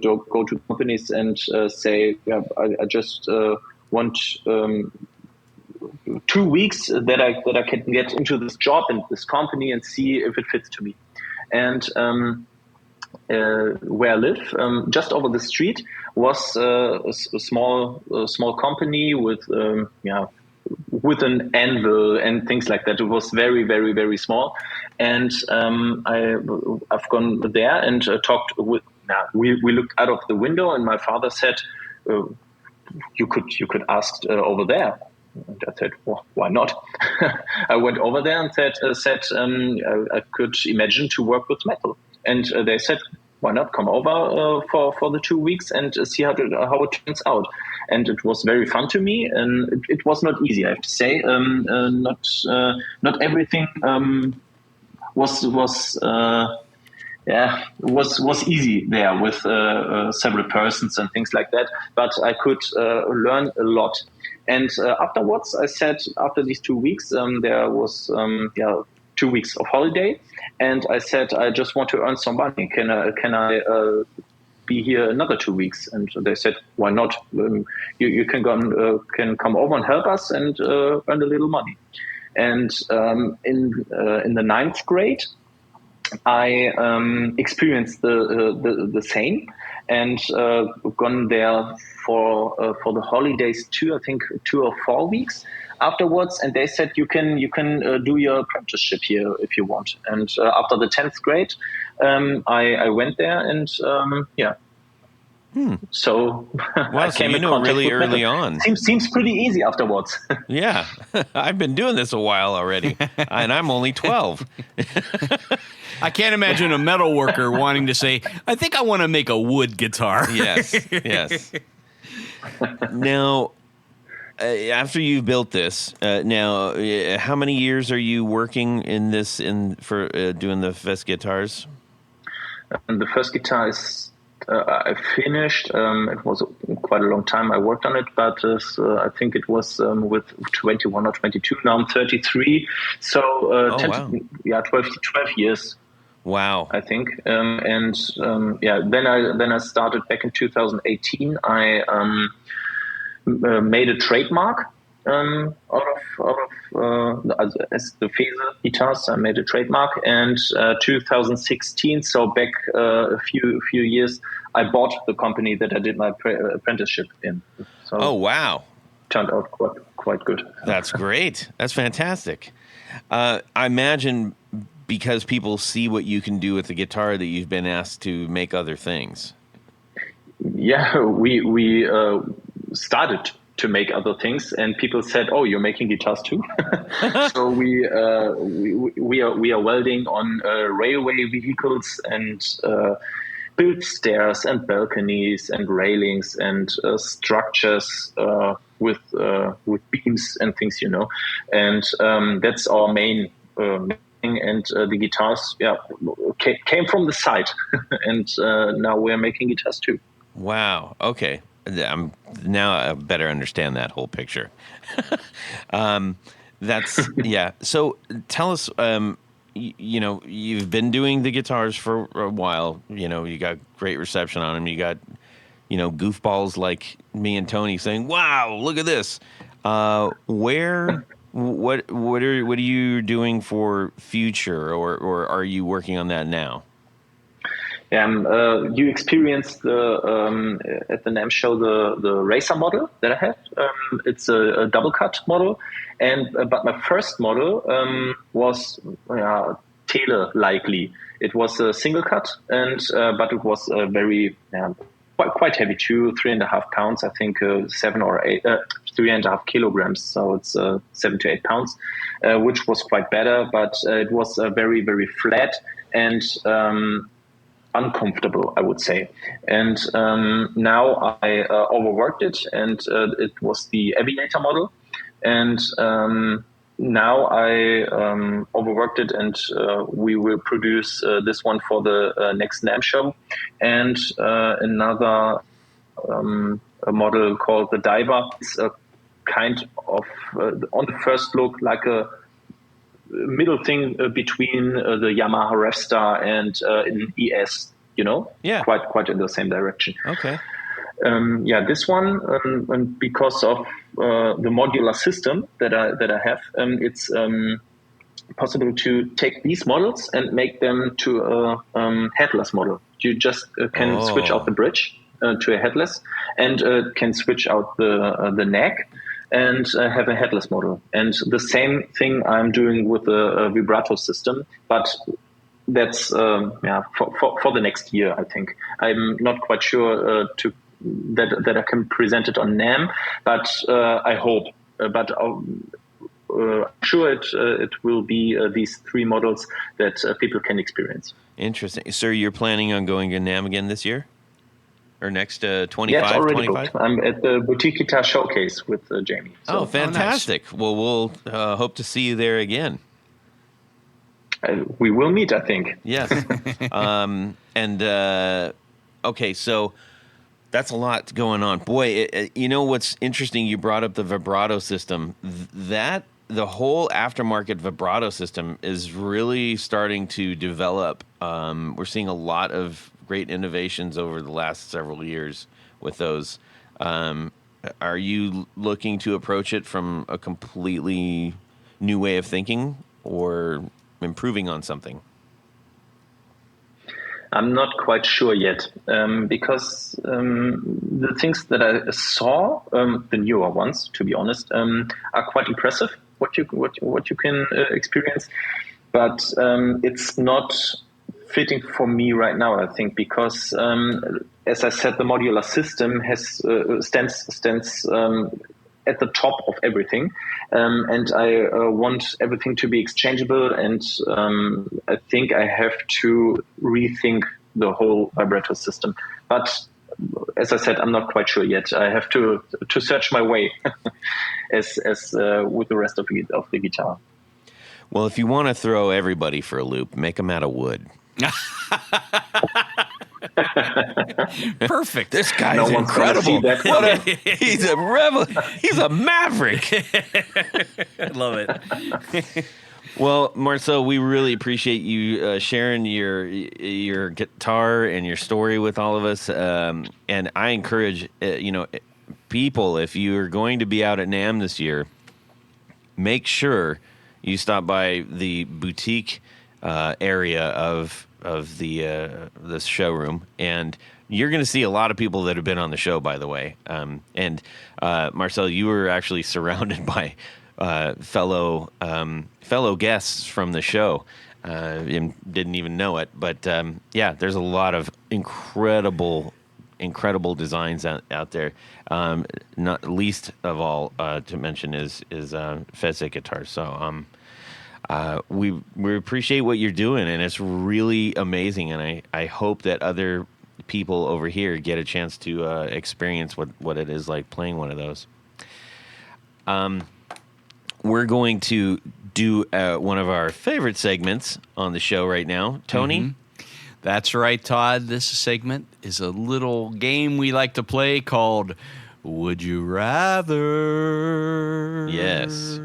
companies and say, yeah, I just want 2 weeks that I can get into this job and this company and see if it fits to me. And where I live, just over the street, was a small company with an anvil and things like that. It was very, very, very small, and I've gone there and talked with. Now we looked out of the window, and my father said, "You could ask over there." And I said, well, why not? I went over there and said I could imagine to work with metal. And they said, why not come over for the 2 weeks and see how it turns out. And it was very fun to me, and it was not easy, I have to say. Not everything was easy there with several persons and things like that. But I could learn a lot. And afterwards, I said, after these 2 weeks, there was 2 weeks of holiday, and I said, I just want to earn some money. Can I be here another 2 weeks? And they said, why not? You can come over and help us and earn a little money. And in the 9th grade, I experienced the same, and gone there for the holidays too. I think 2 or 4 weeks afterwards, and they said you can do your apprenticeship here if you want. And after the 10th grade, I went there, and So wow, so you know really early on. Seems pretty easy afterwards. Yeah, I've been doing this a while already, and I'm only 12. I can't imagine a metal worker wanting to say, I think I want to make a wood guitar. Yes. Now, after you've built this, how many years are you working in this for doing the Fehse Guitars? And the first guitar is I finished. It was quite a long time I worked on it, but I think it was with 21 or 22. Now I'm 33, so 12 years. Wow. I think, then I started back in 2018. I made a trademark out of as the Fehse Guitars. I made a trademark, and 2016, so back a few years, I bought the company that I did my apprenticeship in. So oh wow, turned out quite good. That's great. That's fantastic. I imagine, because people see what you can do with the guitar, that you've been asked to make other things. Yeah, we started to make other things, and people said, "Oh, you're making guitars too." So we are welding on railway vehicles, and build stairs and balconies and railings and structures with beams and things, and that's our main. And the guitars, came from the site, and now we're making guitars too. Wow. Okay. Now I better understand that whole picture. So tell us, you've been doing the guitars for a while. You got great reception on them. You got, goofballs like me and Tony saying, "Wow, look at this." What are you doing for future, or are you working on that now? You experienced at the NAMM show the racer model that I have. It's a double cut model, but my first model was tailor likely. It was a single cut, but it was very quite heavy too, 3.5 pounds. I think 7 or 8, 3.5 kilograms. So it's 7 to 8 pounds, which was quite better. But it was very, very flat and uncomfortable, I would say. And now I overworked it, and it was the Aviator model. And now I overworked it, and we will produce this one for the next NAMM show, and another a model called the Diver. It's a kind of, on the first look, like a middle thing between the Yamaha Revstar and an ES. Yeah, quite in the same direction. Okay. This one, and because of the modular system that I have, it's possible to take these models and make them to a headless model. You just can switch out the bridge to a headless, and can switch out the neck and have a headless model. And the same thing I'm doing with the vibrato system, but that's for the next year. I think I'm not quite sure that I can present it on NAMM, but I hope. But I'm sure it will be these three models that people can experience. Interesting. So you're planning on going to NAMM again this year? Or next 25, yes, already 25? Booked. I'm at the Boutique Guitar Showcase with Jamie. So. Oh, fantastic. Nice. Well, we'll hope to see you there again. We will meet, I think. Yes. Okay, so that's a lot going on. Boy, you know what's interesting? You brought up the vibrato system. The whole aftermarket vibrato system is really starting to develop. We're seeing a lot of great innovations over the last several years with those. Are you looking to approach it from a completely new way of thinking or improving on something? I'm not quite sure yet, because the things that I saw, the newer ones, to be honest, are quite impressive. What you can experience, but it's not fitting for me right now. I think because, as I said, the modular system stands at the top of everything, and I want everything to be exchangeable, and I think I have to rethink the whole vibrato system. But as I said, I'm not quite sure yet. I have to search my way, as with the rest of the guitar. Well, if you want to throw everybody for a loop, make them out of wood. Perfect. This guy's incredible. He's a rebel. He's a maverick. I love it. Well, Marcel, we really appreciate you sharing your guitar and your story with all of us. And I encourage people, if you're going to be out at NAMM this year, make sure you stop by the boutique area of this showroom, and you're going to see a lot of people that have been on the show, by the way. And Marcel, you were actually surrounded by fellow guests from the show, and didn't even know it. But there's a lot of incredible designs out there. Not least of all to mention is Fehse Guitars. So we appreciate what you're doing, and it's really amazing. And I hope that other people over here get a chance to experience what it is like playing one of those. We're going to do one of our favorite segments on the show right now. Tony? Mm-hmm. That's right, Todd. This segment is a little game we like to play called Would You Rather? Yes.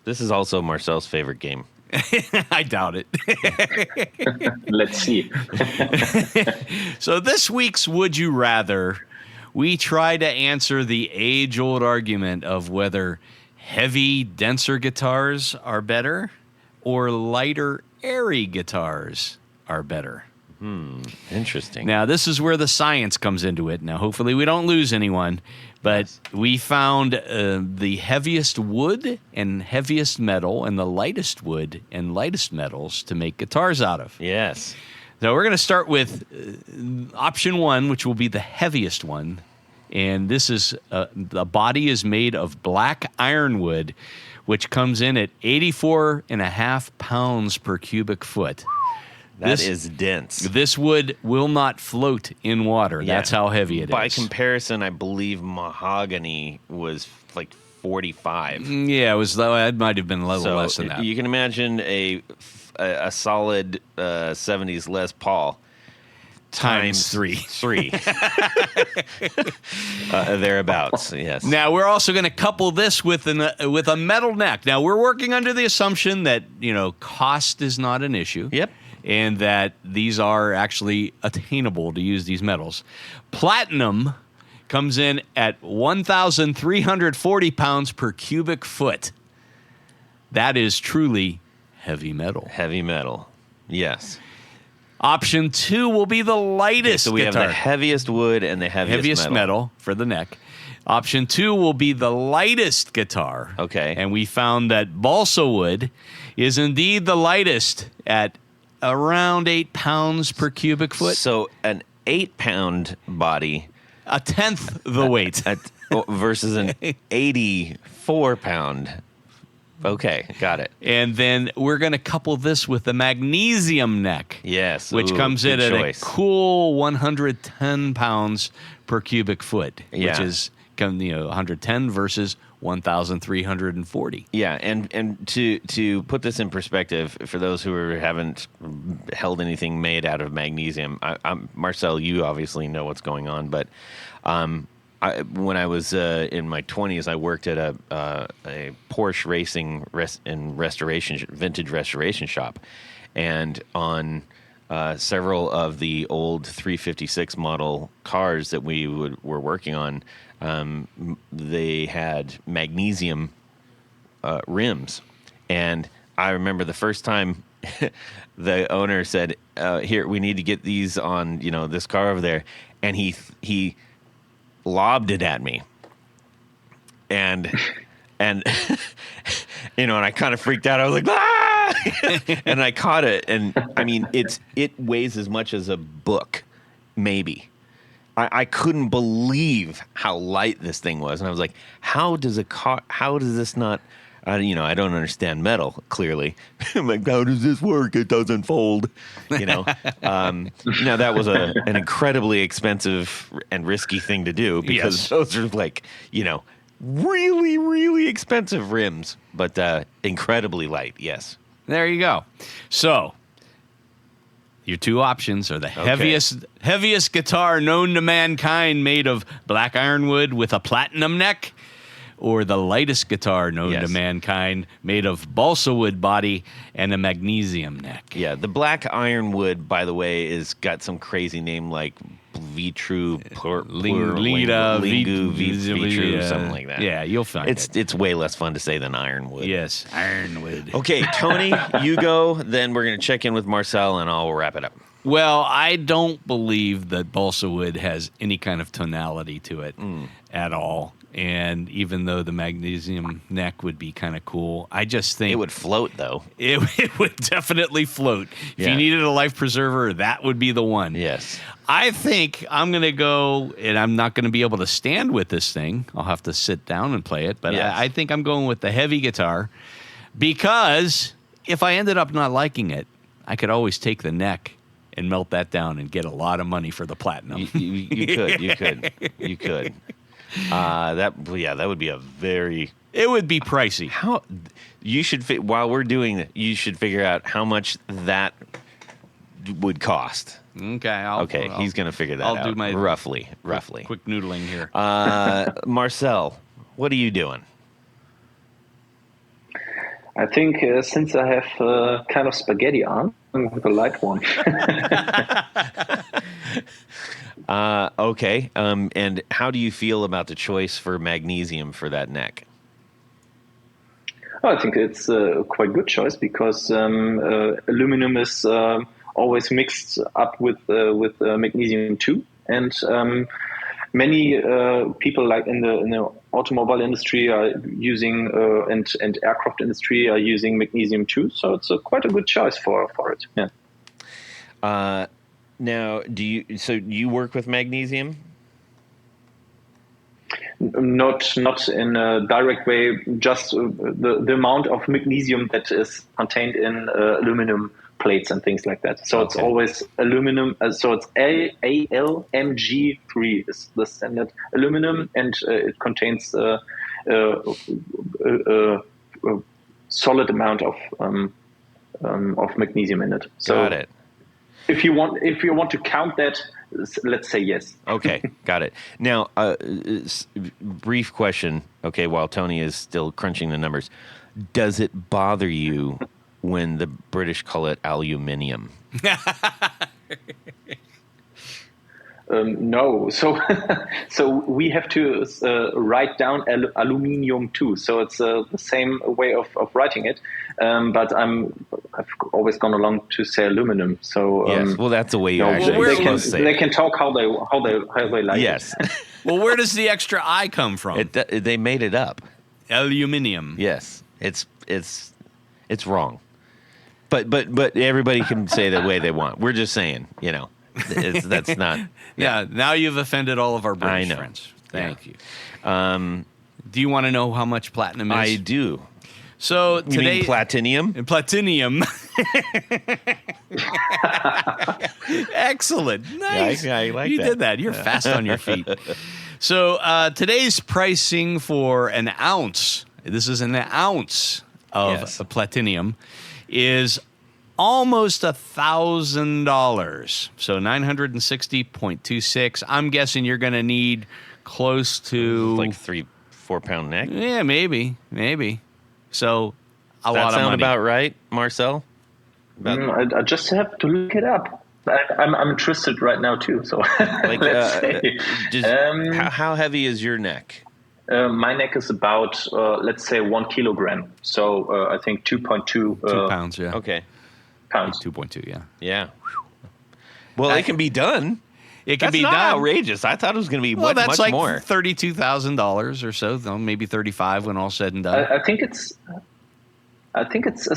This is also Marcel's favorite game. I doubt it. Let's see. So this week's Would You Rather, we try to answer the age-old argument of whether heavy, denser guitars are better or lighter, airy guitars are better. Interesting. Now, this is where the science comes into it. Now, hopefully we don't lose anyone, but we found the heaviest wood and heaviest metal and the lightest wood and lightest metals to make guitars out of. Yes. So we're going to start with option one, which will be the heaviest one. And this is the body is made of black ironwood, which comes in at 84.5 pounds per cubic foot. That is dense. This wood will not float in water. Yeah. That's how heavy it is. By comparison, I believe mahogany was like 45. Yeah, it was. It might have been a little less than that. You can imagine a solid 70s Les Paul times three. Thereabouts, yes. Now, we're also going to couple this with a metal neck. Now, we're working under the assumption that, cost is not an issue. Yep. And that these are actually attainable to use these metals. Platinum comes in at 1,340 pounds per cubic foot. That is truly heavy metal. Heavy metal, yes. Option 2 will be the lightest so we guitar. have the heaviest wood and the heaviest metal for the neck. Option 2 will be the lightest guitar. Okay. And we found that balsa wood is indeed the lightest at around 8 pounds per cubic foot. So an 8-pound body, a tenth the weight. Versus an 84-pound. Okay, got it. And then we're going to couple this with the magnesium neck. Yes. Which comes in at a cool 110 pounds per cubic foot, which is 110 versus 1,340. Yeah, and to put this in perspective, for those who haven't held anything made out of magnesium, Marcel, you obviously know what's going on, but when I was in my 20s, I worked at a Porsche racing vintage restoration shop, and on several of the old 356 model cars that we were working on, they had magnesium rims, and I remember the first time the owner said, "Here, we need to get these on, this car over there," and he lobbed it at me, and and I kind of freaked out. I was like, "Ah!" And I caught it, and I mean, it weighs as much as a book, maybe. I couldn't believe how light this thing was, and I was like, how does this not? I don't understand metal, clearly. I'm like, how does this work? It doesn't fold. That was an incredibly expensive and risky thing to do, because those are like, really, really expensive rims, but incredibly light, yes. There you go. So, your two options are the heaviest guitar known to mankind made of black ironwood with a platinum neck, or the lightest guitar known to mankind made of balsa wood body and a magnesium neck. Yeah, the black ironwood, by the way, is got some crazy name like Vitru, Vitru, something like that. Yeah, you'll find it. It's way less fun to say than ironwood. Yes, ironwood. Okay, Tony, you go. Then we're going to check in with Marcel, and I'll wrap it up. Well, I don't believe that balsa wood has any kind of tonality to it at all. And even though the magnesium neck would be kind of cool, I just think... It would float, though. It would definitely float. If you needed a life preserver, that would be the one. Yes. I think I'm going to go, and I'm not going to be able to stand with this thing. I'll have to sit down and play it. But I think I'm going with the heavy guitar, because if I ended up not liking it, I could always take the neck and melt that down and get a lot of money for the platinum. You could. That would be a very... It would be pricey. How you should while we're doing it, you should figure out how much that would cost. Okay. He's going to figure that out. I'll do my roughly. Quick noodling here. Marcel, what are you doing? I think since I have kind of spaghetti on, I'm with a light one. Okay. And how do you feel about the choice for magnesium for that neck? I think it's a quite good choice, because aluminum is always mixed up with magnesium too, and many people, like in the automobile industry, are using and aircraft industry are using magnesium too. So it's quite a good choice for it. Yeah. Now, do you work with magnesium? Not in a direct way. Just the amount of magnesium that is contained in aluminum plates and things like that. So it's always aluminum. So it's ALMG3 is the standard aluminum, and it contains solid amount of magnesium in it. So Got it. if you want to count that, let's say yes. Okay, got it. Now, brief question. Okay, while Tony is still crunching the numbers, does it bother you when the British call it aluminium? No, so we have to write down aluminium too. So it's the same way of writing it. But I've always gone along to say aluminum. So Yes, well, that's the way you no, actually they can talk how they like. Yes, Well, where does the extra I come from? they made it up. Aluminium. Yes, it's wrong. But everybody can say the way they want. We're just saying, that's not. Yeah, now you've offended all of our British I know. friends. Thank you. Do you want to know how much platinum is? I do. So You today, mean platinum? Platinum. Excellent. Nice. I like you that. did that. You're fast on your feet. So today's pricing for an ounce, this is an ounce of Yes. platinum, is almost $1,000. So 960.26. I'm guessing you're going to need close to Like 3-4 pound neck. yeah, maybe. So a That lot of sound money. about right, Marcel? I just have to look it up. I'm interested right now too. So Like, let's say. how heavy is your neck? My neck is about let's say 1 kilogram. So I think 2.2 2 pounds, yeah. Okay. pounds. 2.2, yeah. Yeah. Well, it can be done. It can That's be not done. outrageous. I thought it was going to be Well, that's much like more. $32,000 or so, though, maybe 35 when all said and done. I think it's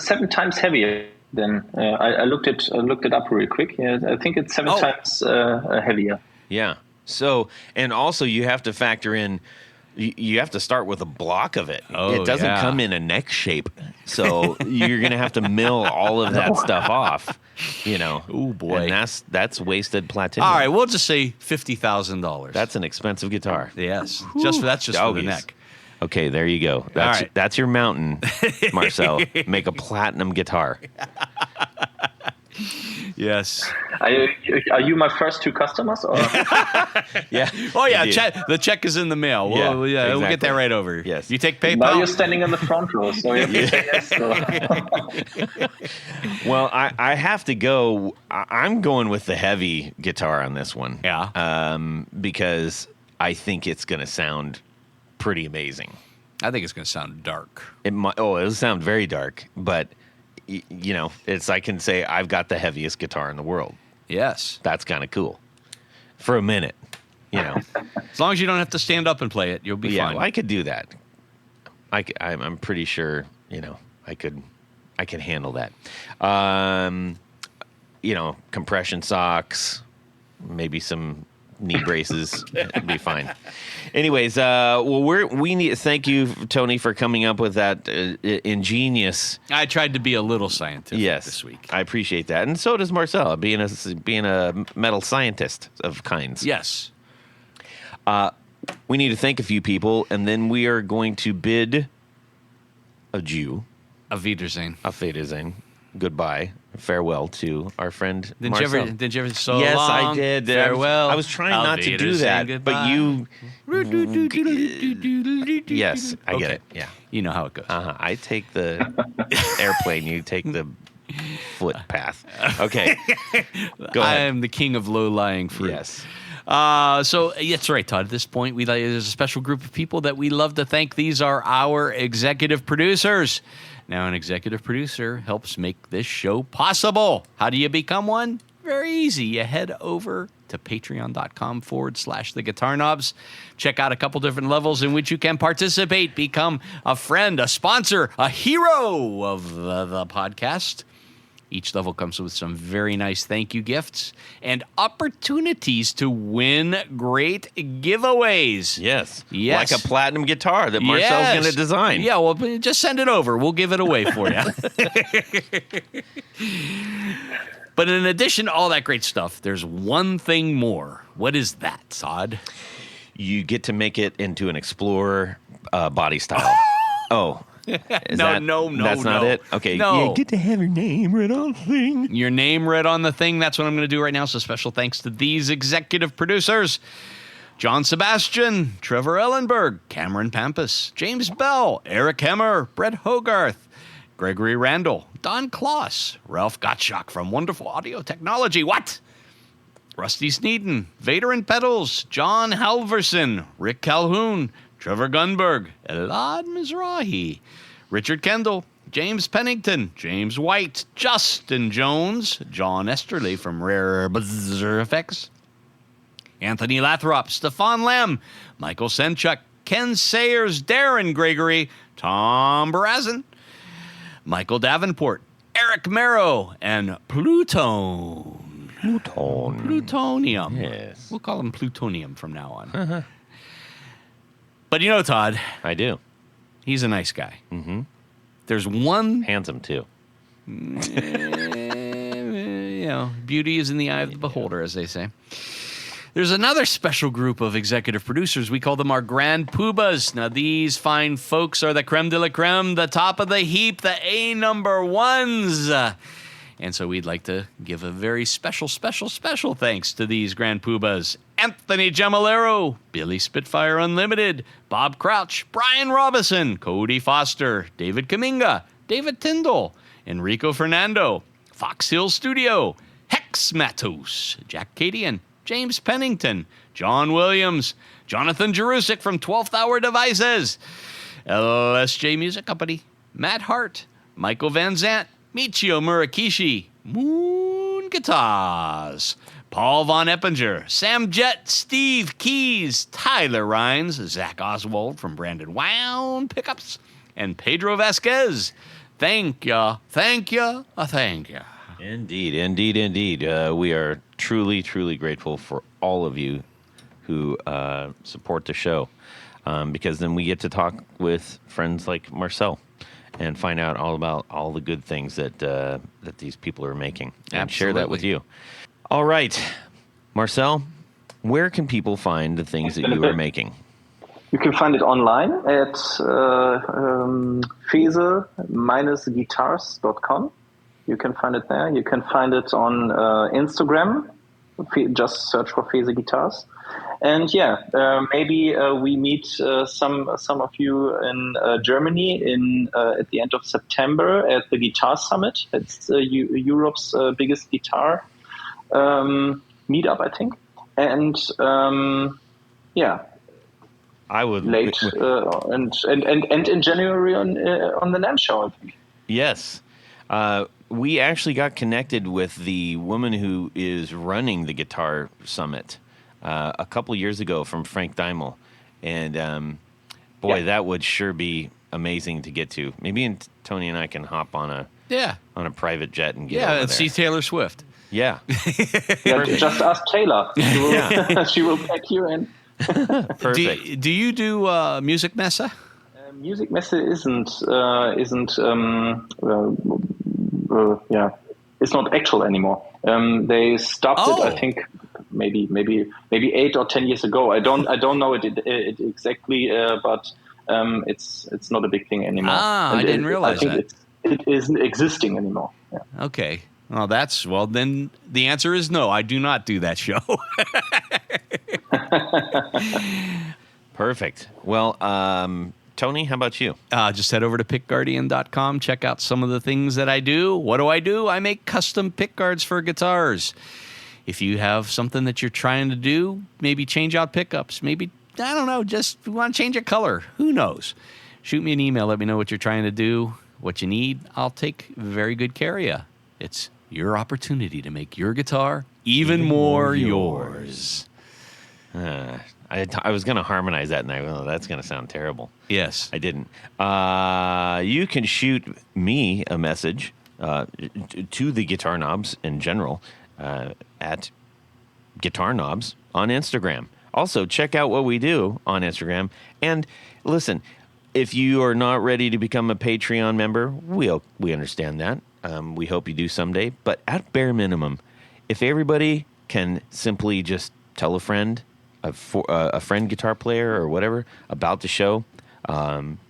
7 times heavier than I looked it up real quick. Yeah, I think it's 7 times heavier. Yeah. So, and also you have to factor in, you have to start with a block of it. Oh, It doesn't yeah. come in a neck shape. So you're going to have to mill all of that stuff off, Oh, boy. And that's wasted platinum. All right, we'll just say $50,000. That's an expensive guitar. yes. Just for the Doggies. neck. Okay, there you go. right. That's your mountain, Marcel. Make a platinum guitar. Yes. Are you my first 2 customers? Or? Yeah. Oh yeah, Indeed. the check is in the mail. Yeah, We'll get exactly. that right over. Yes. You take Now you're PayPal. standing in the front row, so you have to say yes. Well, I have to go. I'm going with the heavy guitar on this one. Yeah. Because I think it's going to sound pretty amazing. I think it's going to sound dark. It'll sound very dark, but it's I can say I've got the heaviest guitar in the world. Yes. That's kind of cool. For a minute, As long as you don't have to stand up and play it, you'll be yeah, fine. well, I could do that. I'm pretty sure, I could handle that. Compression socks, maybe some knee braces, it'd be fine. Anyways, we need thank you, Tony, for coming up with that ingenious. I tried to be a little scientific this week. I appreciate that, and so does Marcel, being a metal scientist of kinds. Yes. We need to thank a few people, and then we are going to bid adieu, Auf Wiedersehen. auf Wiedersehen, goodbye, farewell to our friend Marcel. Did you ever so Yes, long? I did. Farewell. I was trying Auf not to do Wiedersehen, that, but you. Yes, I get Okay. it. Yeah. You know how it goes. I take the airplane. You take the footpath. Okay. Go I ahead. am the king of low-lying fruit. Yes. So that's right, Todd. At this point, there's a special group of people that we love to thank. These are our executive producers. Now, an executive producer helps make this show possible. How do you become one? Very easy. You head over to patreon.com/the Guitar Knobs. Check out a couple different levels in which you can participate, become a friend, a sponsor, a hero of the podcast. Each level comes with some very nice thank you gifts and opportunities to win great giveaways. Yes. Yes. Like a platinum guitar that Marcel's Yes. going to design. Yeah, well, just send it over. We'll give it away for you. But in addition to all that great stuff, there's one thing more. What is that, Todd? You get to make it into an Explorer body style. Oh. That's not it? Okay. No. You get to have your name read on the thing. Your name read on the thing. That's what I'm going to do right now. So special thanks to these executive producers. John Sebastian, Trevor Ellenberg, Cameron Pampas, James Bell, Eric Hemmer, Brett Hogarth, Gregory Randall, Don Kloss, Ralph Gottschalk from Wonderful Audio Technology. What? Rusty Sneeden, Vader and Pedals, John Halverson, Rick Calhoun, Trevor Gunberg, Elad Mizrahi, Richard Kendall, James Pennington, James White, Justin Jones, John Esterly from Rare Buzzer Effects, Anthony Lathrop, Stefan Lamb, Michael Senchuk, Ken Sayers, Darren Gregory, Tom Barazin, Michael Davenport, Eric Merrow, and Plutonium. Yes. We'll call him Plutonium from now on. But you know, Todd. I do. He's a nice guy. Mm-hmm. There's one... Handsome, too. Beauty is in the eye of the beholder, as they say. There's another special group of executive producers. We call them our Grand Poobahs. Now, these fine folks are the creme de la creme, the top of the heap, the A number ones. And so we'd like to give a very special thanks to these Grand Poobahs. Anthony Gemalero, Billy Spitfire Unlimited, Bob Crouch, Brian Robison, Cody Foster, David Kaminga, David Tyndall, Enrico Fernando, Fox Hill Studio, Hex Matos, Jack Cadian, James Pennington, John Williams, Jonathan Jerusik from 12th Hour Devices, LSJ Music Company, Matt Hart, Michael Van Zant, Michio Murakishi, Moon Guitars, Paul Von Eppinger, Sam Jett, Steve Keys, Tyler Rhines, Zach Oswald from Brandon Wound Pickups, and Pedro Vasquez. Thank ya. Indeed. We are truly grateful for all of you who support the show, because then we get to talk with friends like Marcel and find out all about all the good things that these people are making and share that with you. All right, Marcel, where can people find the things that you are making? You can find it online at fehse-guitars.com. You can find it there. You can find it on Instagram. Just search for Fehse Guitars. And maybe we meet some of you in Germany at the end of September at the Guitar Summit. It's Europe's biggest guitar meetup, I think. And I would late and in January on the NAMM show, I think. Yes. We actually got connected with the woman who is running the Guitar Summit a couple years ago from Frank Daimel. And that would sure be amazing to get to. Maybe Tony and I can hop on a private jet and get over and there. see Taylor Swift. Yeah. Just ask Taylor. She will pack you in. Perfect. Do you do Music Messe? Music Messe isn't it's not actual anymore. They stopped it, I think, maybe 8 or 10 years ago. I don't know it exactly, but it's not a big thing anymore. I didn't realize that. It isn't existing anymore. Yeah. Okay. Well, then the answer is no. I do not do that show. Perfect. Well, Tony, how about you? Just head over to pickguardian.com. Check out some of the things that I do. What do? I make custom pick guards for guitars. If you have something that you're trying to do, maybe change out pickups. Maybe, I don't know, just want to change a color. Who knows? Shoot me an email. Let me know what you're trying to do, what you need. I'll take very good care of you. It's your opportunity to make your guitar even more yours. I was going to harmonize that, and I go, that's going to sound terrible. Yes. I didn't. You can shoot me a message to the Guitar Knobs in general at Guitar Knobs on Instagram. Also, check out what we do on Instagram. And listen, if you are not ready to become a Patreon member, we understand that. We hope you do someday. But at bare minimum, if everybody can simply just tell a friend, a friend guitar player or whatever about the show,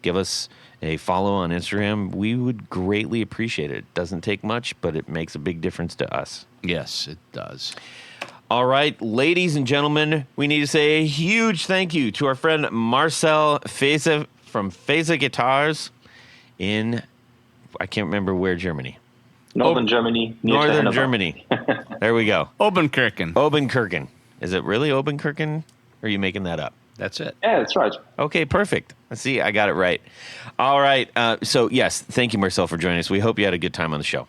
Give us a follow on Instagram. We would greatly appreciate it. It doesn't take much, but it makes a big difference to us. Yes, it does. All right, ladies and gentlemen, we need to say a huge thank you to our friend Marcel Fehse from Fehse Guitars in, I can't remember where, Germany. Northern Germany. Near Northern Hanover. Germany. There we go. Obenkirchen. Is it really Obenkirchen? Or are you making that up? That's it. Yeah, that's right. Okay, perfect. Let's see, I got it right. All right. So, yes, thank you, Marcel, for joining us. We hope you had a good time on the show.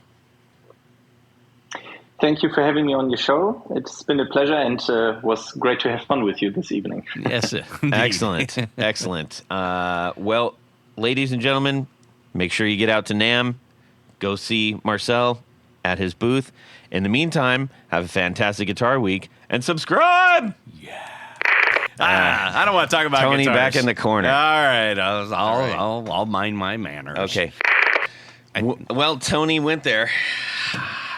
Thank you for having me on your show. It's been a pleasure and was great to have fun with you this evening. Yes, Excellent. Excellent. Well, ladies and gentlemen, make sure you get out to NAMM. Go see Marcel at his booth. In the meantime, have a fantastic guitar week and subscribe. I don't want to talk about Tony guitars. back in the corner. All right, I'll mind my manners. Okay. Well, Tony went there.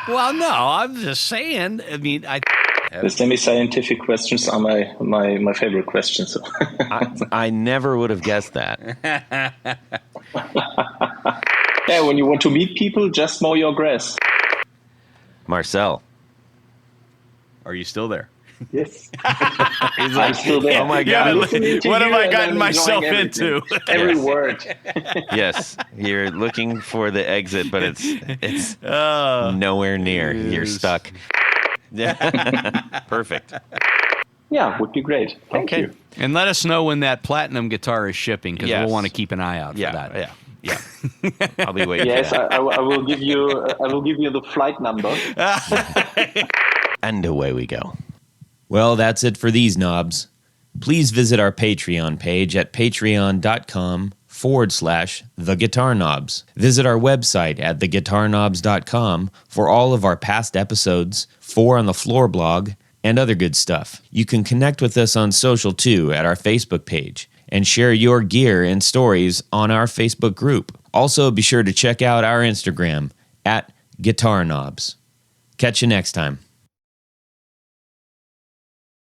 Well, no, I'm just saying. I mean, The semi-scientific questions are my favorite questions. So. I never would have guessed that. Yeah, when you want to meet people, just mow your grass. Marcel. Are you still there? Yes. He's I'm still there. Oh, my Yeah, God. what have I gotten myself into? Every word. Yes, you're looking for the exit, but it's nowhere near. You're stuck. Yeah, perfect. Yeah, would be great. Thank you. And let us know when that platinum guitar is shipping, because Yes. we'll want to keep an eye out for that. Yeah. I'll be waiting. Yes, for that. I will give you. I will give you the flight number. And away we go. Well, that's it for these knobs. Please visit our Patreon page at patreon.com/theguitarknobs. Visit our website at theguitarknobs.com for all of our past episodes, 4 on the Floor blog, and other good stuff. You can connect with us on social too at our Facebook page and share your gear and stories on our Facebook group. Also, be sure to check out our Instagram at Guitar Knobs. Catch you next time.